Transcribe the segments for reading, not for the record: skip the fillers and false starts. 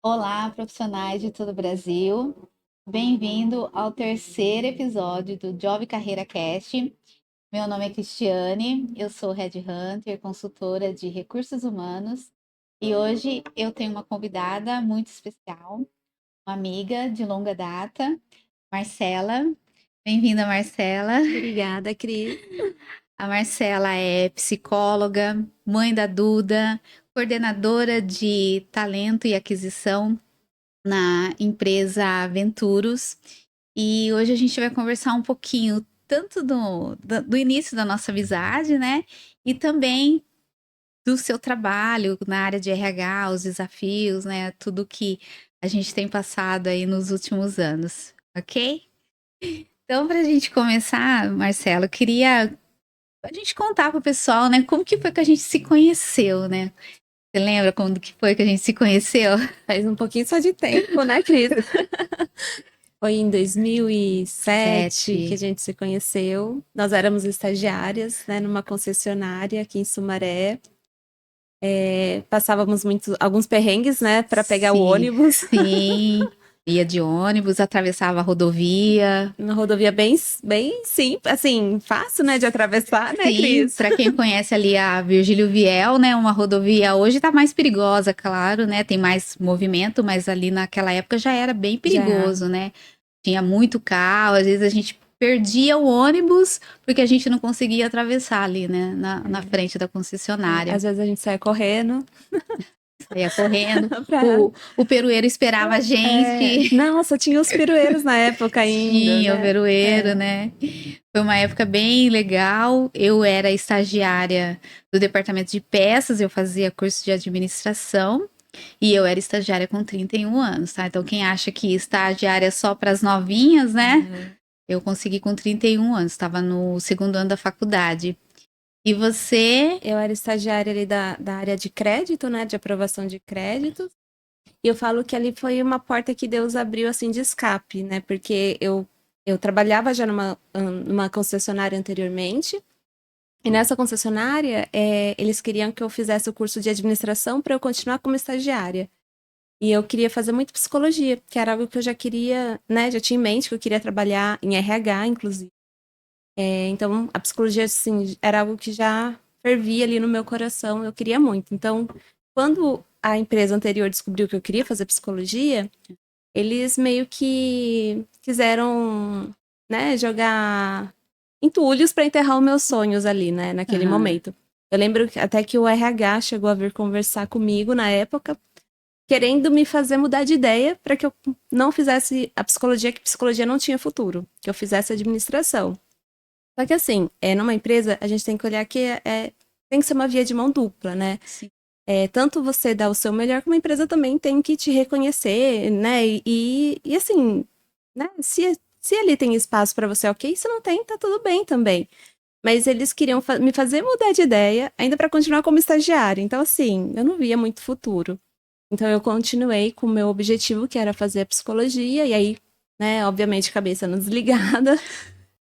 Olá, profissionais de todo o Brasil. Bem-vindo ao terceiro episódio do Job Carreira Cast. Meu nome é Cristiane, eu sou Headhunter, consultora de recursos humanos, e hoje eu tenho uma convidada muito especial, uma amiga de longa data, Marcela. Bem-vinda, Marcela. Obrigada, Cris. A Marcela é psicóloga, mãe da Duda, coordenadora de talento e aquisição na empresa Venturos. E hoje a gente vai conversar um pouquinho tanto do início da nossa amizade, né? E também do seu trabalho na área de RH, os desafios, né? Tudo que a gente tem passado aí nos últimos anos, ok? Então, para a gente começar, Marcelo, eu queria a gente contar para o pessoal, né? Como que foi que a gente se conheceu, né? Você lembra quando que foi que a gente se conheceu? Faz um pouquinho só de tempo, né, Cris? Foi em 2007 que a 7. gente se conheceu. Nós éramos estagiárias, né, numa concessionária aqui em Sumaré. Passávamos alguns perrengues, né, para pegar o Sim, ônibus. sim. Ia de ônibus, atravessava a rodovia. Uma rodovia bem simples, assim, fácil, né, de atravessar, né, Sim, Cris? para quem conhece ali a Virgílio Viel, né, uma rodovia hoje tá mais perigosa, claro, né? Tem mais movimento, mas ali naquela época já era bem Já, perigoso, né? Tinha muito carro, às vezes a gente perdia o ônibus porque a gente não conseguia atravessar ali, né, na frente da concessionária. às vezes a gente saia correndo Saía correndo, pra... o perueiro esperava a gente. Nossa, tinha os pirueiros na época ainda, Tinha o né? veroeiro, É. né? Foi uma época bem legal. Eu era estagiária do departamento de peças, eu fazia curso de administração e eu era estagiária com 31 anos, tá? Então, quem acha que estagiária é só para as novinhas, né? Eu consegui com 31 anos, estava no segundo ano da faculdade. E você? Eu era estagiária ali da área de crédito, né? De aprovação de crédito. E eu falo que ali foi uma porta que Deus abriu, assim, de escape, né? Porque eu trabalhava já numa concessionária anteriormente. E nessa concessionária, eles queriam que eu fizesse o curso de administração para eu continuar como estagiária. E eu queria fazer muito psicologia, que era algo que eu já queria, né? Já tinha em mente que eu queria trabalhar em RH, inclusive. Então, a psicologia, assim, era algo que já fervia ali no meu coração, eu queria muito. Então, quando a empresa anterior descobriu que eu queria fazer psicologia, eles meio que quiseram, né, jogar entulhos para enterrar os meus sonhos ali, né, naquele Aham. momento. Eu lembro até que o RH chegou a vir conversar comigo na época, querendo me fazer mudar de ideia para que eu não fizesse a psicologia, que psicologia não tinha futuro, que eu fizesse administração. Só que assim, numa empresa, a gente tem que olhar que tem que ser uma via de mão dupla, né? Sim. Tanto você dá o seu melhor, como a empresa também tem que te reconhecer, né? E assim, né? Se ali tem espaço para você, ok. Se não tem, tá tudo bem também. Mas eles queriam me fazer mudar de ideia, ainda para continuar como estagiária. Então, assim, eu não via muito futuro. Então, eu continuei com o meu objetivo, que era fazer a psicologia, e aí, né, obviamente, cabeça não desligada.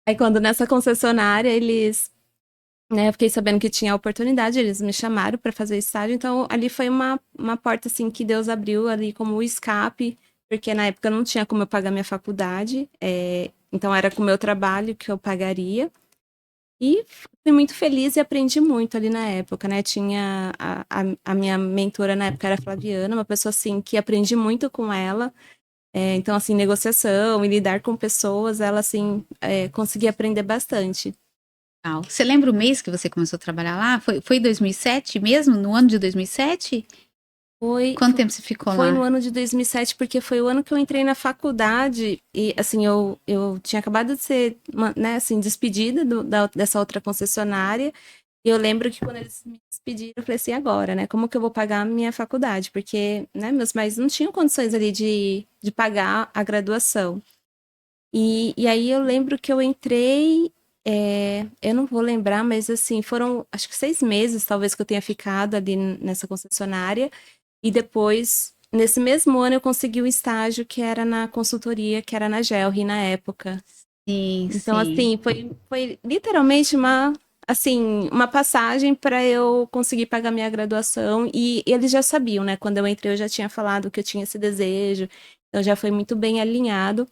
Aí, quando nessa concessionária, eu fiquei sabendo que tinha a oportunidade, eles me chamaram para fazer estágio, então ali foi uma porta, assim, que Deus abriu ali como o escape, porque na época não tinha como eu pagar minha faculdade, então era com o meu trabalho que eu pagaria, e fui muito feliz e aprendi muito ali na época, né, tinha a minha mentora na época era a Flaviana, uma pessoa, assim, que aprendi muito com ela, então, assim, negociação e lidar com pessoas, ela, assim, conseguia aprender bastante. Legal. Você lembra o mês que você começou a trabalhar lá? Foi em 2007 mesmo? No ano de 2007? Foi, Quanto tempo você ficou foi no lá? ano de 2007, porque foi o ano que eu entrei na faculdade e, assim, eu tinha acabado de ser, né, assim, despedida dessa outra concessionária. E eu lembro que quando eles me despediram, eu falei assim, agora, né, como que eu vou pagar a minha faculdade? Porque, né, meus pais não tinham condições ali de pagar a graduação. E aí eu lembro que eu entrei, eu não vou lembrar, mas assim, foram acho que 6 meses, talvez, que eu tenha ficado ali nessa concessionária. E depois, nesse mesmo ano, eu consegui o estágio que era na consultoria, que era na Gelri na época. Sim, Então, sim. assim, foi literalmente assim, uma passagem para eu conseguir pagar minha graduação. E eles já sabiam, né? Quando eu entrei, eu já tinha falado que eu tinha esse desejo. Então já foi muito bem alinhado.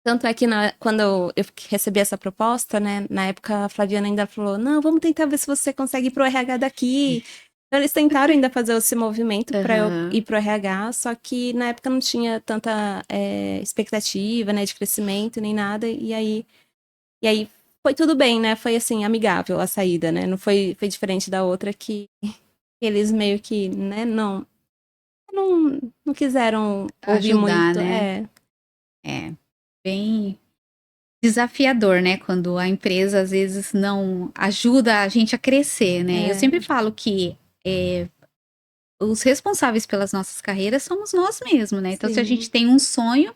Tanto é que quando eu recebi essa proposta, né? Na época a Flaviana ainda falou: não, vamos tentar ver se você consegue ir pro RH daqui. Então eles tentaram ainda fazer esse movimento para eu ir pro RH, só que na época não tinha tanta expectativa, né, de crescimento nem nada. E aí foi tudo bem, né? Foi assim, amigável a saída, né? Não foi diferente da outra que eles meio que, né, não quiseram ouvir Ajudar, muito. né? Bem desafiador, né? Quando a empresa às vezes não ajuda a gente a crescer, né? Eu sempre falo que os responsáveis pelas nossas carreiras somos nós mesmos, né? Então, se a Sim. gente tem um sonho,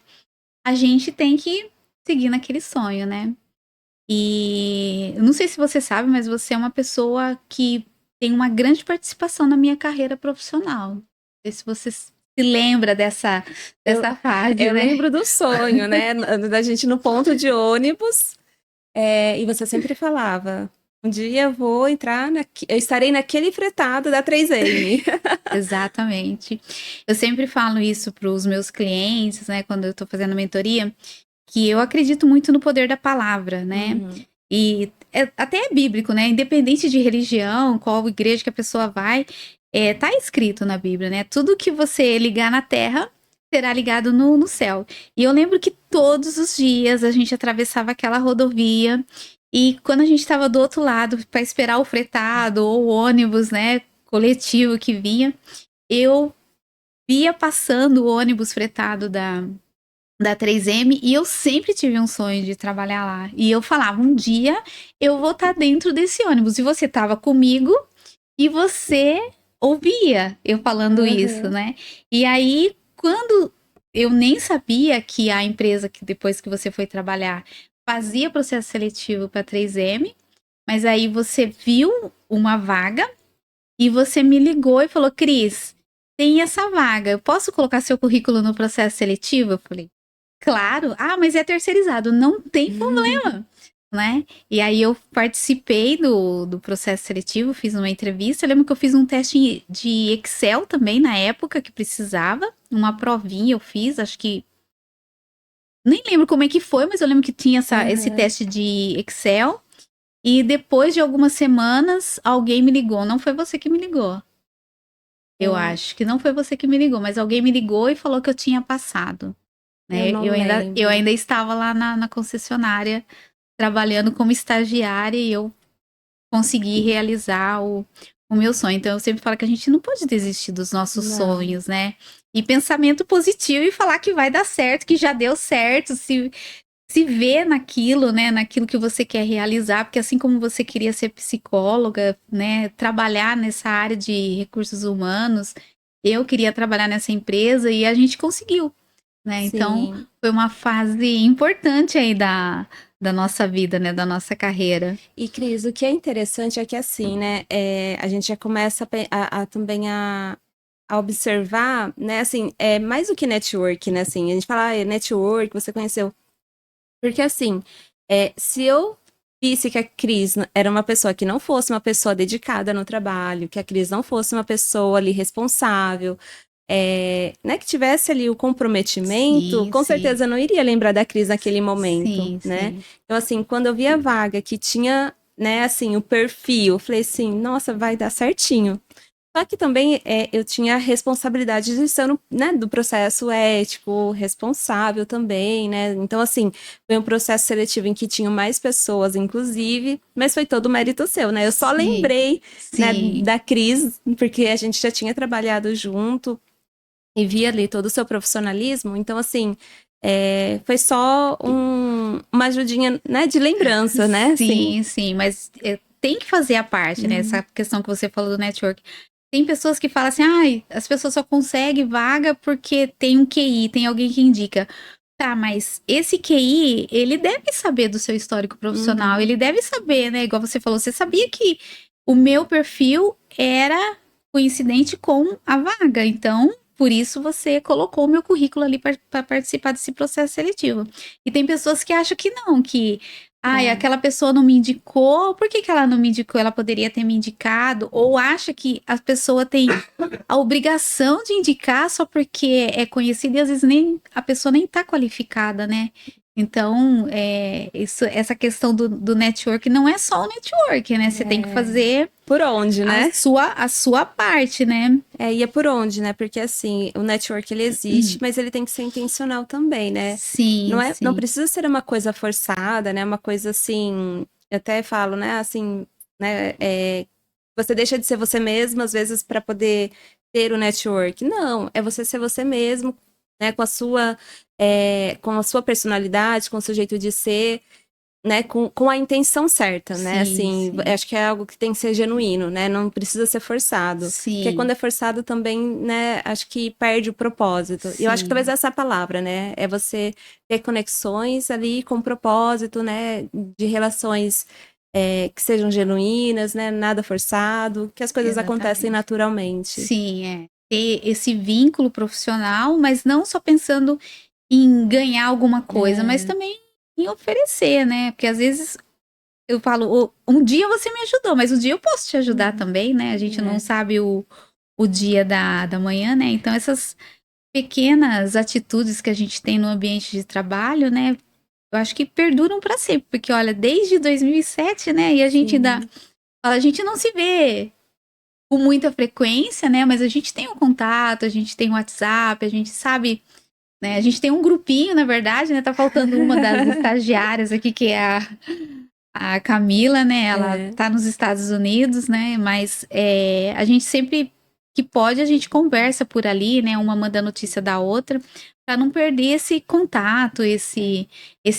a gente tem que seguir naquele sonho, né? E eu não sei se você sabe, mas você é uma pessoa que tem uma grande participação na minha carreira profissional. Não sei se você se lembra dessa fase, Eu né? lembro do sonho, né? Da gente no ponto de ônibus. E você sempre falava: um dia eu vou entrar, eu estarei naquele fretado da 3M. Exatamente. Eu sempre falo isso para os meus clientes, né? Quando eu estou fazendo mentoria, que eu acredito muito no poder da palavra, né? Uhum. E até é bíblico, né? Independente de religião, qual igreja que a pessoa vai, tá escrito na Bíblia, né? Tudo que você ligar na terra será ligado no céu. E eu lembro que todos os dias a gente atravessava aquela rodovia e quando a gente estava do outro lado para esperar o fretado ou o ônibus, né, coletivo que vinha, eu via passando o ônibus fretado da 3M e eu sempre tive um sonho de trabalhar lá. E eu falava, um dia eu vou estar dentro desse ônibus. E você estava comigo e você ouvia eu falando isso, né? E aí, quando eu nem sabia que a empresa que depois que você foi trabalhar fazia processo seletivo para 3M, mas aí você viu uma vaga e você me ligou e falou, Cris, tem essa vaga, eu posso colocar seu currículo no processo seletivo? Eu falei, claro. Ah, mas é terceirizado. Não tem problema, né? E aí eu participei do processo seletivo, fiz uma entrevista. Eu lembro que eu fiz um teste de Excel também na época que precisava. Uma provinha eu fiz, acho que. Nem lembro como é que foi, mas eu lembro que tinha esse teste de Excel. E depois de algumas semanas, alguém me ligou. Não foi você que me ligou. Eu acho que não foi você que me ligou, mas alguém me ligou e falou que eu tinha passado. Né? Eu não Eu lembro. ainda estava lá na concessionária trabalhando como estagiária e eu consegui realizar o meu sonho. Então eu sempre falo que a gente não pode desistir dos nossos Não. sonhos, né? E pensamento positivo e falar que vai dar certo, que já deu certo, se ver naquilo, né? Naquilo que você quer realizar, porque assim como você queria ser psicóloga, né? Trabalhar nessa área de recursos humanos, eu queria trabalhar nessa empresa e a gente conseguiu. Né? Então, foi uma fase importante aí da nossa vida, né? Da nossa carreira. E, Cris, o que é interessante é que, assim, né? A gente já começa também a observar, né? Assim, mais do que network, né? Assim, a gente fala, network, você conheceu. Porque, assim, se eu visse que a Cris era uma pessoa que não fosse uma pessoa dedicada no trabalho, que a Cris não fosse uma pessoa ali responsável, né, que tivesse ali o comprometimento, com certeza eu não iria lembrar da Cris naquele momento, né? Então, assim, quando eu vi a vaga que tinha, né, assim, o perfil, eu falei assim, nossa, vai dar certinho. Só que também eu tinha a responsabilidade de ser, né, do processo ético, responsável também, né? Então, assim, foi um processo seletivo em que tinham mais pessoas, inclusive, mas foi todo mérito seu, né? Eu só lembrei, né, da Cris, porque a gente já tinha trabalhado junto e via ali todo o seu profissionalismo. Então, assim, foi só uma ajudinha, né, de lembrança, né? Sim, sim, mas tem que fazer a parte, né? Essa questão que você falou do network. Tem pessoas que falam assim, as pessoas só conseguem vaga porque tem um QI, tem alguém que indica. Tá, mas esse QI, ele deve saber do seu histórico profissional, ele deve saber, né? Igual você falou, você sabia que o meu perfil era coincidente com a vaga, então por isso você colocou o meu currículo ali para participar desse processo seletivo. E tem pessoas que acham que não, que Ai, É, aquela pessoa não me indicou, por que que ela não me indicou? Ela poderia ter me indicado, ou acha que a pessoa tem a obrigação de indicar só porque é conhecida e às vezes nem a pessoa nem tá qualificada, né? Então, essa questão do network não é só o network, né? Você tem que fazer por onde, né? a sua parte, né? E é por onde, né? Porque assim, o network ele existe, mas ele tem que ser intencional também, né? Sim, Não sim. precisa ser uma coisa forçada, né? Uma coisa assim, eu até falo, né? Assim, né? Você deixa de ser você mesmo às vezes para poder ter o network. Não, é você ser você mesmo, né? Com a sua personalidade, com o seu jeito de ser, né, com a intenção certa, né, Sim, assim, sim. acho que é algo que tem que ser genuíno, né, não precisa ser forçado, porque quando Sim, é forçado também, né, acho que perde o propósito, e eu acho que talvez sim. essa é a palavra, né, é você ter conexões ali com propósito, né, de relações que sejam genuínas, né, nada forçado, que as coisas acontecem Exatamente. naturalmente. Sim, é. Ter esse vínculo profissional, mas não só pensando em ganhar alguma coisa, mas É, também em oferecer, né? Porque às vezes eu falo, um dia você me ajudou, mas um dia eu posso te ajudar também, né? A gente não é. sabe o dia da manhã, né? Então essas pequenas atitudes que a gente tem no ambiente de trabalho, né? Eu acho que perduram para sempre, porque olha, desde 2007, né? E a gente ainda, Sim. a gente não se vê com muita frequência, né? Mas a gente tem o contato, a gente tem o WhatsApp, a gente sabe, né? A gente tem um grupinho, na verdade, né? Tá faltando uma das estagiárias aqui, que é a Camila, né? Ela É. tá nos Estados Unidos, né? Mas a gente sempre que pode, a gente conversa por ali, né? Uma manda notícia da outra, para não perder esse contato, esse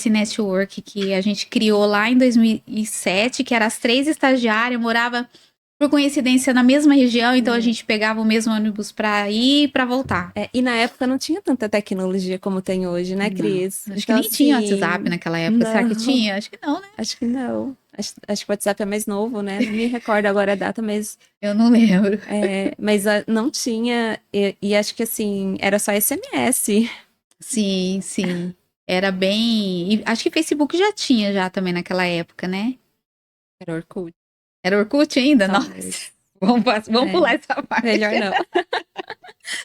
network que a gente criou lá em 2007, que era as três estagiárias, morava por coincidência na mesma região, então a É. gente pegava o mesmo ônibus para ir e para voltar. E na época não tinha tanta tecnologia como tem hoje, né, Não, Cris? acho que Então, nem tinha WhatsApp assim, naquela época. Será que não, tinha? Acho que não, né? acho que não. Acho que o WhatsApp é mais novo, né? Não me recordo agora a data, Eu não lembro. não tinha. E acho que, assim, era só SMS. Sim, sim. Era bem. Acho que Facebook já tinha já também naquela época, né? Era Orkut, Era Orkut ainda? Nossa. talvez. Vamos É, pular essa parte. melhor não.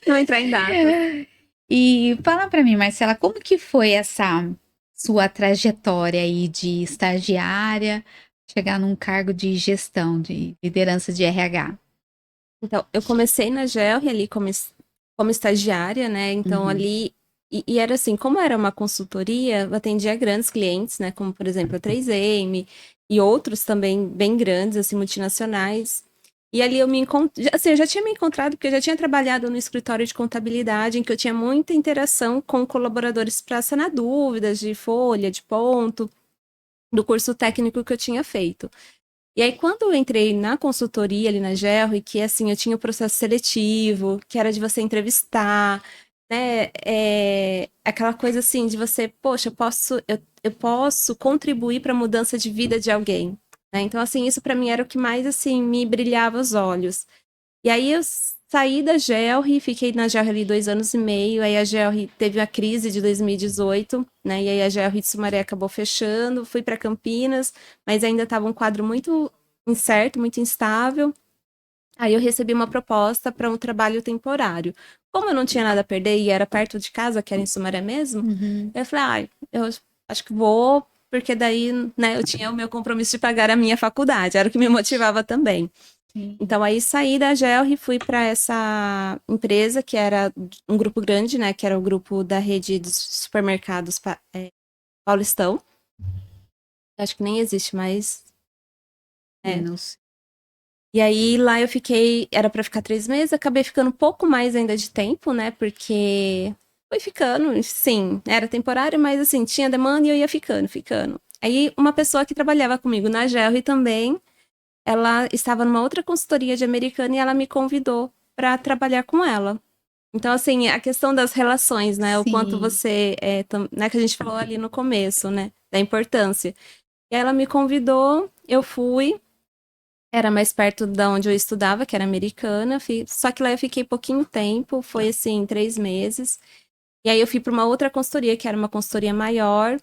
Não entrar em datas. E fala pra mim, Marcela, como que foi essa sua trajetória aí de estagiária, chegar num cargo de gestão, de liderança de RH? Então, eu comecei na GEL ali como estagiária, né? Então, Uhum, ali. E era assim, como era uma consultoria, eu atendia grandes clientes, né? Como, por exemplo, a 3M e outros também bem grandes, assim, multinacionais. E ali eu me encontrei. Assim, eu já tinha me encontrado, porque eu já tinha trabalhado no escritório de contabilidade, em que eu tinha muita interação com colaboradores para sanar dúvidas de folha, de ponto, do curso técnico que eu tinha feito. E aí, quando eu entrei na consultoria ali na Gerro, e que assim, eu tinha o processo seletivo, que era de você entrevistar, né? Aquela coisa assim de você, poxa, eu posso contribuir para a mudança de vida de alguém. Né? Então, assim, isso para mim era o que mais assim me brilhava os olhos. E aí eu saí da Gelri, fiquei na Gelri ali 2 anos e meio, aí a Gelri teve a crise de 2018, né? E aí a Gelri de Sumaré acabou fechando, fui para Campinas, mas ainda estava um quadro muito incerto, muito instável. Aí eu recebi uma proposta para um trabalho temporário. Como eu não tinha nada a perder e era perto de casa, que era em Sumaré mesmo, uhum. eu falei, eu acho que vou, porque daí, né, eu tinha o meu compromisso de pagar a minha faculdade, era o que me motivava também. Sim. Então, aí saí da Gelr e fui para essa empresa, que era um grupo grande, né? Que era o grupo da rede de supermercados Paulistão. Acho que nem existe mais. É. Não sei. E aí lá eu fiquei, era para ficar 3 meses, acabei ficando um pouco mais ainda de tempo, né? Porque foi ficando, sim, era temporário, mas assim, tinha demanda e eu ia ficando, ficando. Aí uma pessoa que trabalhava comigo na Gelr também, ela estava numa outra consultoria de americana e ela me convidou para trabalhar com ela. Então, assim, a questão das relações, né? O quanto Sim. você, né? Que a gente falou ali no começo, né? Da importância. E ela me convidou, eu fui. Era mais perto da onde eu estudava, que era americana. Só que lá eu fiquei pouquinho tempo, foi assim, 3 meses. E aí eu fui para uma outra consultoria, que era uma consultoria maior.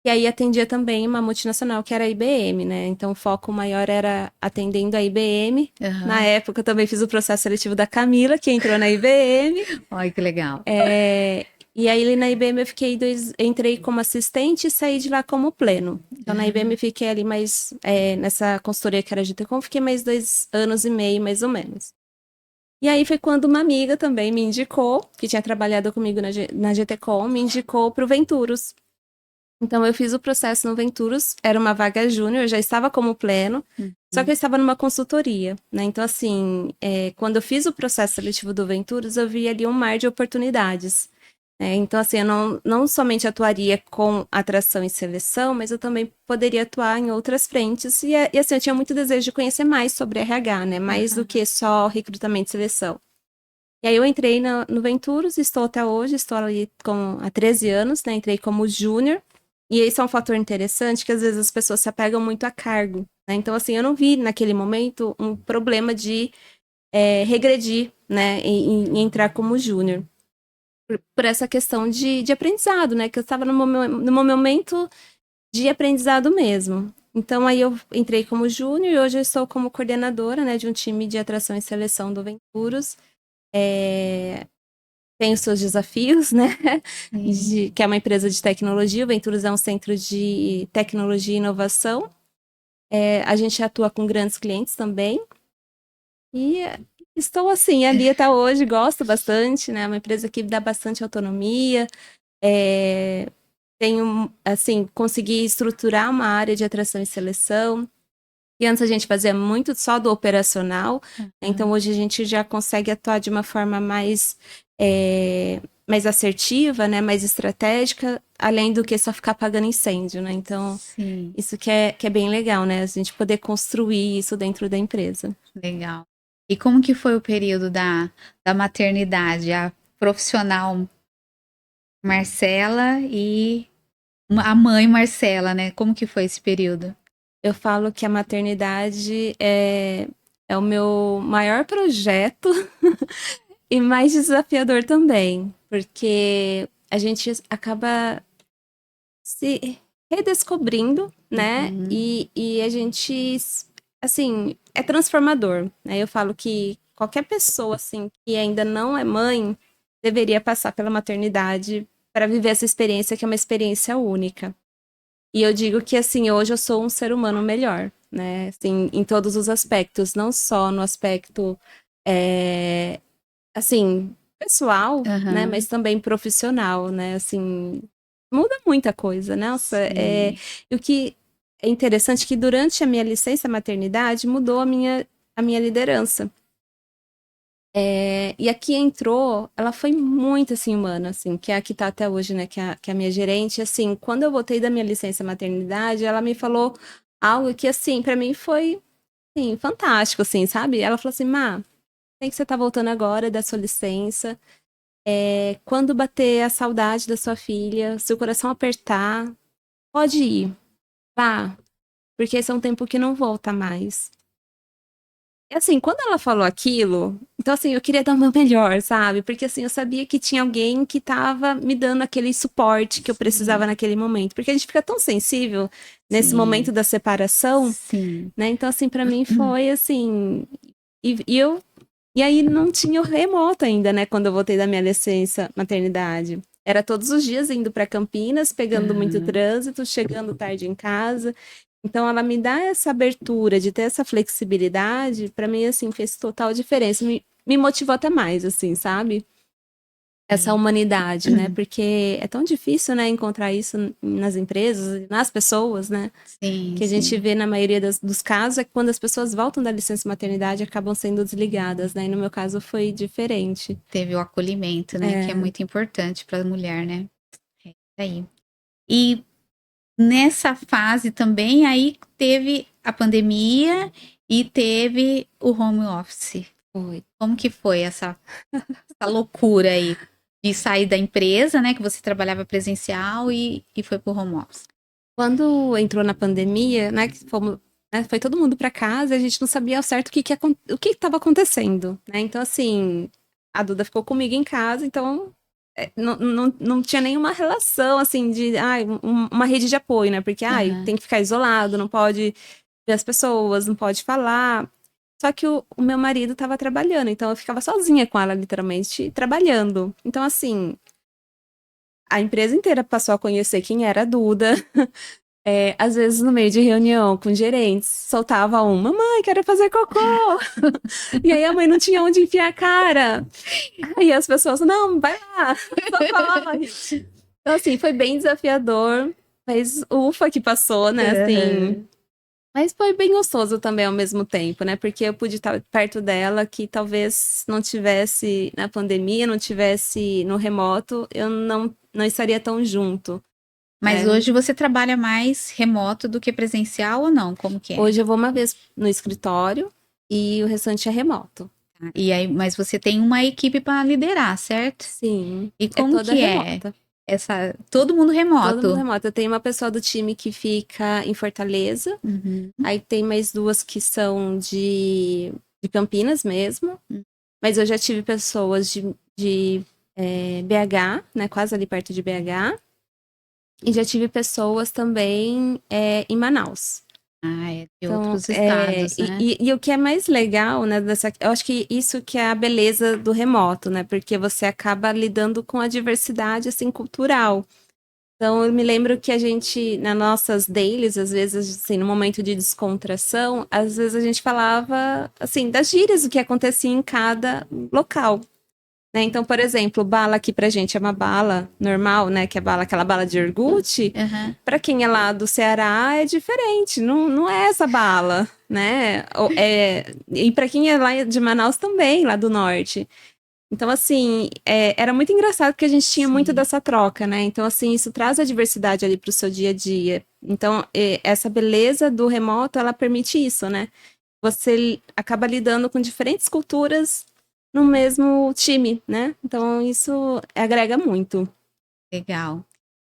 E aí atendia também uma multinacional que era a IBM, né? Então o foco maior era atendendo a IBM. Na Aham. época eu também fiz o processo seletivo da Camila, que entrou na IBM. Olha que legal. E aí na IBM eu fiquei entrei como assistente e saí de lá como pleno. Então na IBM eu fiquei ali mais, nessa consultoria que era a GTCom, fiquei mais 2 anos e meio, mais ou menos. E aí foi quando uma amiga também me indicou, que tinha trabalhado comigo na GTCom, me indicou para o Venturos. Então eu fiz o processo no Venturos, era uma vaga júnior, eu já estava como pleno, só que eu estava numa consultoria, né? Então assim, quando eu fiz o processo seletivo do Venturos, eu vi ali um mar de oportunidades. Então assim, eu não somente atuaria com atração e seleção, mas eu também poderia atuar em outras frentes. E assim, eu tinha muito desejo de conhecer mais sobre RH, né? Mais do que só recrutamento e seleção. E aí eu entrei no Venturos, estou até hoje, estou ali há 13 anos, né? Entrei como júnior. E esse é um fator interessante, que às vezes as pessoas se apegam muito a cargo, né? Então, assim, eu não vi naquele momento um problema de regredir, né? E entrar como júnior. Por essa questão de aprendizado, né? Que eu estava no momento de aprendizado mesmo. Então, aí eu entrei como júnior e hoje eu estou como coordenadora, né? De um time de atração e seleção do Venturos. Tem os seus desafios, né? Sim. Que é uma empresa de tecnologia. O Venturos é um centro de tecnologia e inovação. A gente atua com grandes clientes também. E estou assim, ali até hoje, gosto bastante, né? É uma empresa que dá bastante autonomia. Tenho, assim, consegui estruturar uma área de atração e seleção. E antes a gente fazia muito só do operacional, então hoje a gente já consegue atuar de uma forma mais assertiva, né, mais estratégica, além do que só ficar apagando incêndio, né? Então, Sim, isso que é bem legal, né? A gente poder construir isso dentro da empresa. legal. E como que foi o período da maternidade? A profissional Marcela e a mãe Marcela, né? Como que foi esse período? Eu falo que a maternidade é o meu maior projeto e mais desafiador também, porque a gente acaba se redescobrindo, né? Uhum. E a gente, assim, é transformador, né? Eu falo que qualquer pessoa, assim, que ainda não é mãe, deveria passar pela maternidade para viver essa experiência, que é uma experiência única. E eu digo que, assim, hoje eu sou um ser humano melhor, né? Assim, em todos os aspectos, não só no aspecto, é, assim, pessoal, né? Aham. Mas também profissional, né? Assim, muda muita coisa, né? Nossa, Sim. e o que é interessante é que durante a minha licença maternidade mudou a minha liderança. E a que entrou, ela foi muito, assim, humana, assim, que é a que tá até hoje, né, que é a minha gerente, assim, quando eu voltei da minha licença maternidade, ela me falou algo que, assim, pra mim foi, assim, fantástico, assim, sabe? Ela falou assim, Má, tem que você tá voltando agora da sua licença, quando bater a saudade da sua filha, se o coração apertar, pode ir, vá, porque esse é um tempo que não volta mais. E assim, quando ela falou aquilo, então assim, eu queria dar o meu melhor, sabe? Porque assim, eu sabia que tinha alguém que tava me dando aquele suporte que eu precisava Sim. naquele momento. Porque a gente fica tão sensível nesse momento Sim. da separação, Sim. né? Então assim, pra mim foi assim, e aí não tinha o remoto ainda, né, quando eu voltei da minha licença maternidade. Era todos os dias indo para Campinas, pegando muito Aham. trânsito, chegando tarde em casa. Então, ela me dá essa abertura de ter essa flexibilidade, para mim, assim, fez total diferença. Me motivou até mais, assim, sabe? Essa Sim. humanidade, né? Porque é tão difícil, né, encontrar isso nas empresas, nas pessoas, né? Sim, Que a gente sim. vê na maioria dos casos é que quando as pessoas voltam da licença maternidade acabam sendo desligadas, né? E no meu caso foi diferente. Teve o acolhimento, né? Que é É, muito importante para a mulher, né? É isso aí. E nessa fase também, aí teve a pandemia e teve o home office. foi. Como que foi essa loucura aí de sair da empresa, né? Que você trabalhava presencial e foi pro home office? Quando entrou na pandemia, né, que fomos, né, foi todo mundo para casa, a gente não sabia ao certo o que estava acontecendo, né? Então, assim, a Duda ficou comigo em casa, então não tinha nenhuma relação, assim, de uma rede de apoio, né? Porque Aham. tem que ficar isolado, não pode ver as pessoas, não pode falar. Só que o meu marido estava trabalhando, então eu ficava sozinha com ela, literalmente, trabalhando. Então, assim, a empresa inteira passou a conhecer quem era a Duda. Às vezes, no meio de reunião com gerentes, soltava um, mamãe, quero fazer cocô. E aí a mãe não tinha onde enfiar a cara. Aí as pessoas, não, vai lá, socorre. Então, assim, foi bem desafiador, mas ufa que passou, né, assim. Aham. Mas foi bem gostoso também ao mesmo tempo, né, porque eu pude estar perto dela, que talvez não tivesse na pandemia, não tivesse no remoto, eu não estaria tão junto, Mas né. hoje você trabalha mais remoto do que presencial ou não? Como que é? Hoje eu vou uma vez no escritório e o restante é remoto. Tá. E aí, mas você tem uma equipe para liderar, certo? Sim, E é como toda que é remota. essa todo mundo Todo mundo remoto? remoto. Eu tenho uma pessoa do time que fica em Fortaleza. Uhum. Aí tem mais duas que são de Campinas mesmo. Hum. Mas eu já tive pessoas de BH, né? Quase ali perto de BH. E já tive pessoas também em Manaus. Ah, é de Então, outros estados, né? e o que é mais legal, né, eu acho que isso que é a beleza do remoto, né, porque você acaba lidando com a diversidade, assim, cultural. Então, eu me lembro que a gente, nas nossas dailies, às vezes, assim, no momento de descontração, às vezes a gente falava, assim, das gírias, o que acontecia em cada local, né? Então, por exemplo, bala aqui pra gente é uma bala normal, né? Que é bala, aquela bala de iogurte. Aham. Pra quem é lá do Ceará é diferente, não é essa bala, né? E pra quem é lá de Manaus também, lá do norte. Então, assim, era muito engraçado porque a gente tinha muito Sim, dessa troca, né? Então, assim, isso traz a diversidade ali pro seu dia a dia. Então, essa beleza do remoto, ela permite isso, né? Você acaba lidando com diferentes culturas no mesmo time, né? Então, isso agrega muito. legal.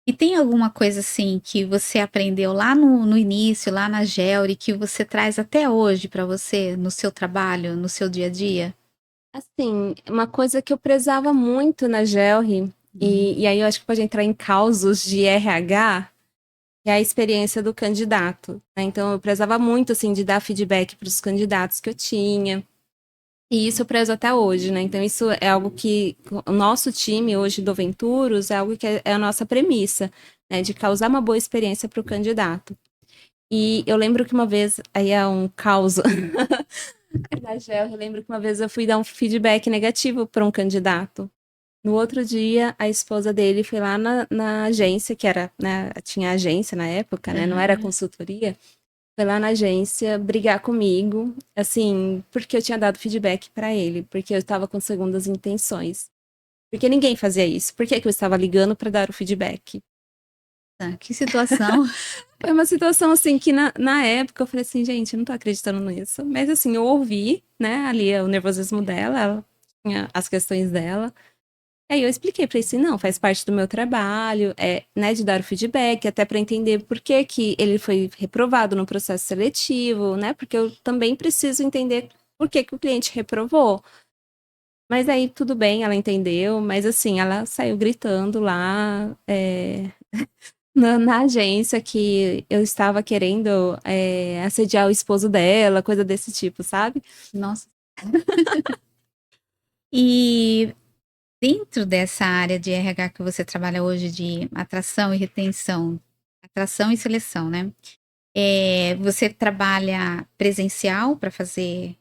E tem alguma coisa assim que você aprendeu lá no início, lá na Gelri, que você traz até hoje para você no seu trabalho, no seu dia a dia? Assim, uma coisa que eu prezava muito na Gelri, e aí eu acho que pode entrar em causos de RH, é a experiência do candidato, né? Então, eu prezava muito, assim, de dar feedback para os candidatos que eu tinha. E isso eu prezo até hoje, né? Então, isso é algo que o nosso time hoje do Venturos é algo que é a nossa premissa, né? De causar uma boa experiência para o candidato. E eu lembro que uma vez, aí é um caos da Gel, eu lembro que uma vez eu fui dar um feedback negativo para um candidato. No outro dia, a esposa dele foi lá na agência, que era, né, tinha agência na época, né, não era Aham. consultoria, foi lá na agência brigar comigo, assim, porque eu tinha dado feedback pra ele, porque eu estava com segundas intenções. Porque ninguém fazia isso. Por que que eu estava ligando pra dar o feedback? Tá, que situação. Foi uma situação, assim, que na época eu falei assim, gente, eu não tô acreditando nisso. Mas, assim, eu ouvi, né, ali o nervosismo dela, ela tinha as questões dela. Aí eu expliquei pra ele assim, não, faz parte do meu trabalho, né, de dar o feedback, até para entender por que que ele foi reprovado no processo seletivo, né? Porque eu também preciso entender por que que o cliente reprovou. Mas aí tudo bem, ela entendeu, mas assim, ela saiu gritando lá, na agência que eu estava querendo assediar o esposo dela, coisa desse tipo, sabe? Nossa. E dentro dessa área de RH que você trabalha hoje de atração e retenção, atração e seleção, né? Você trabalha presencial para fazer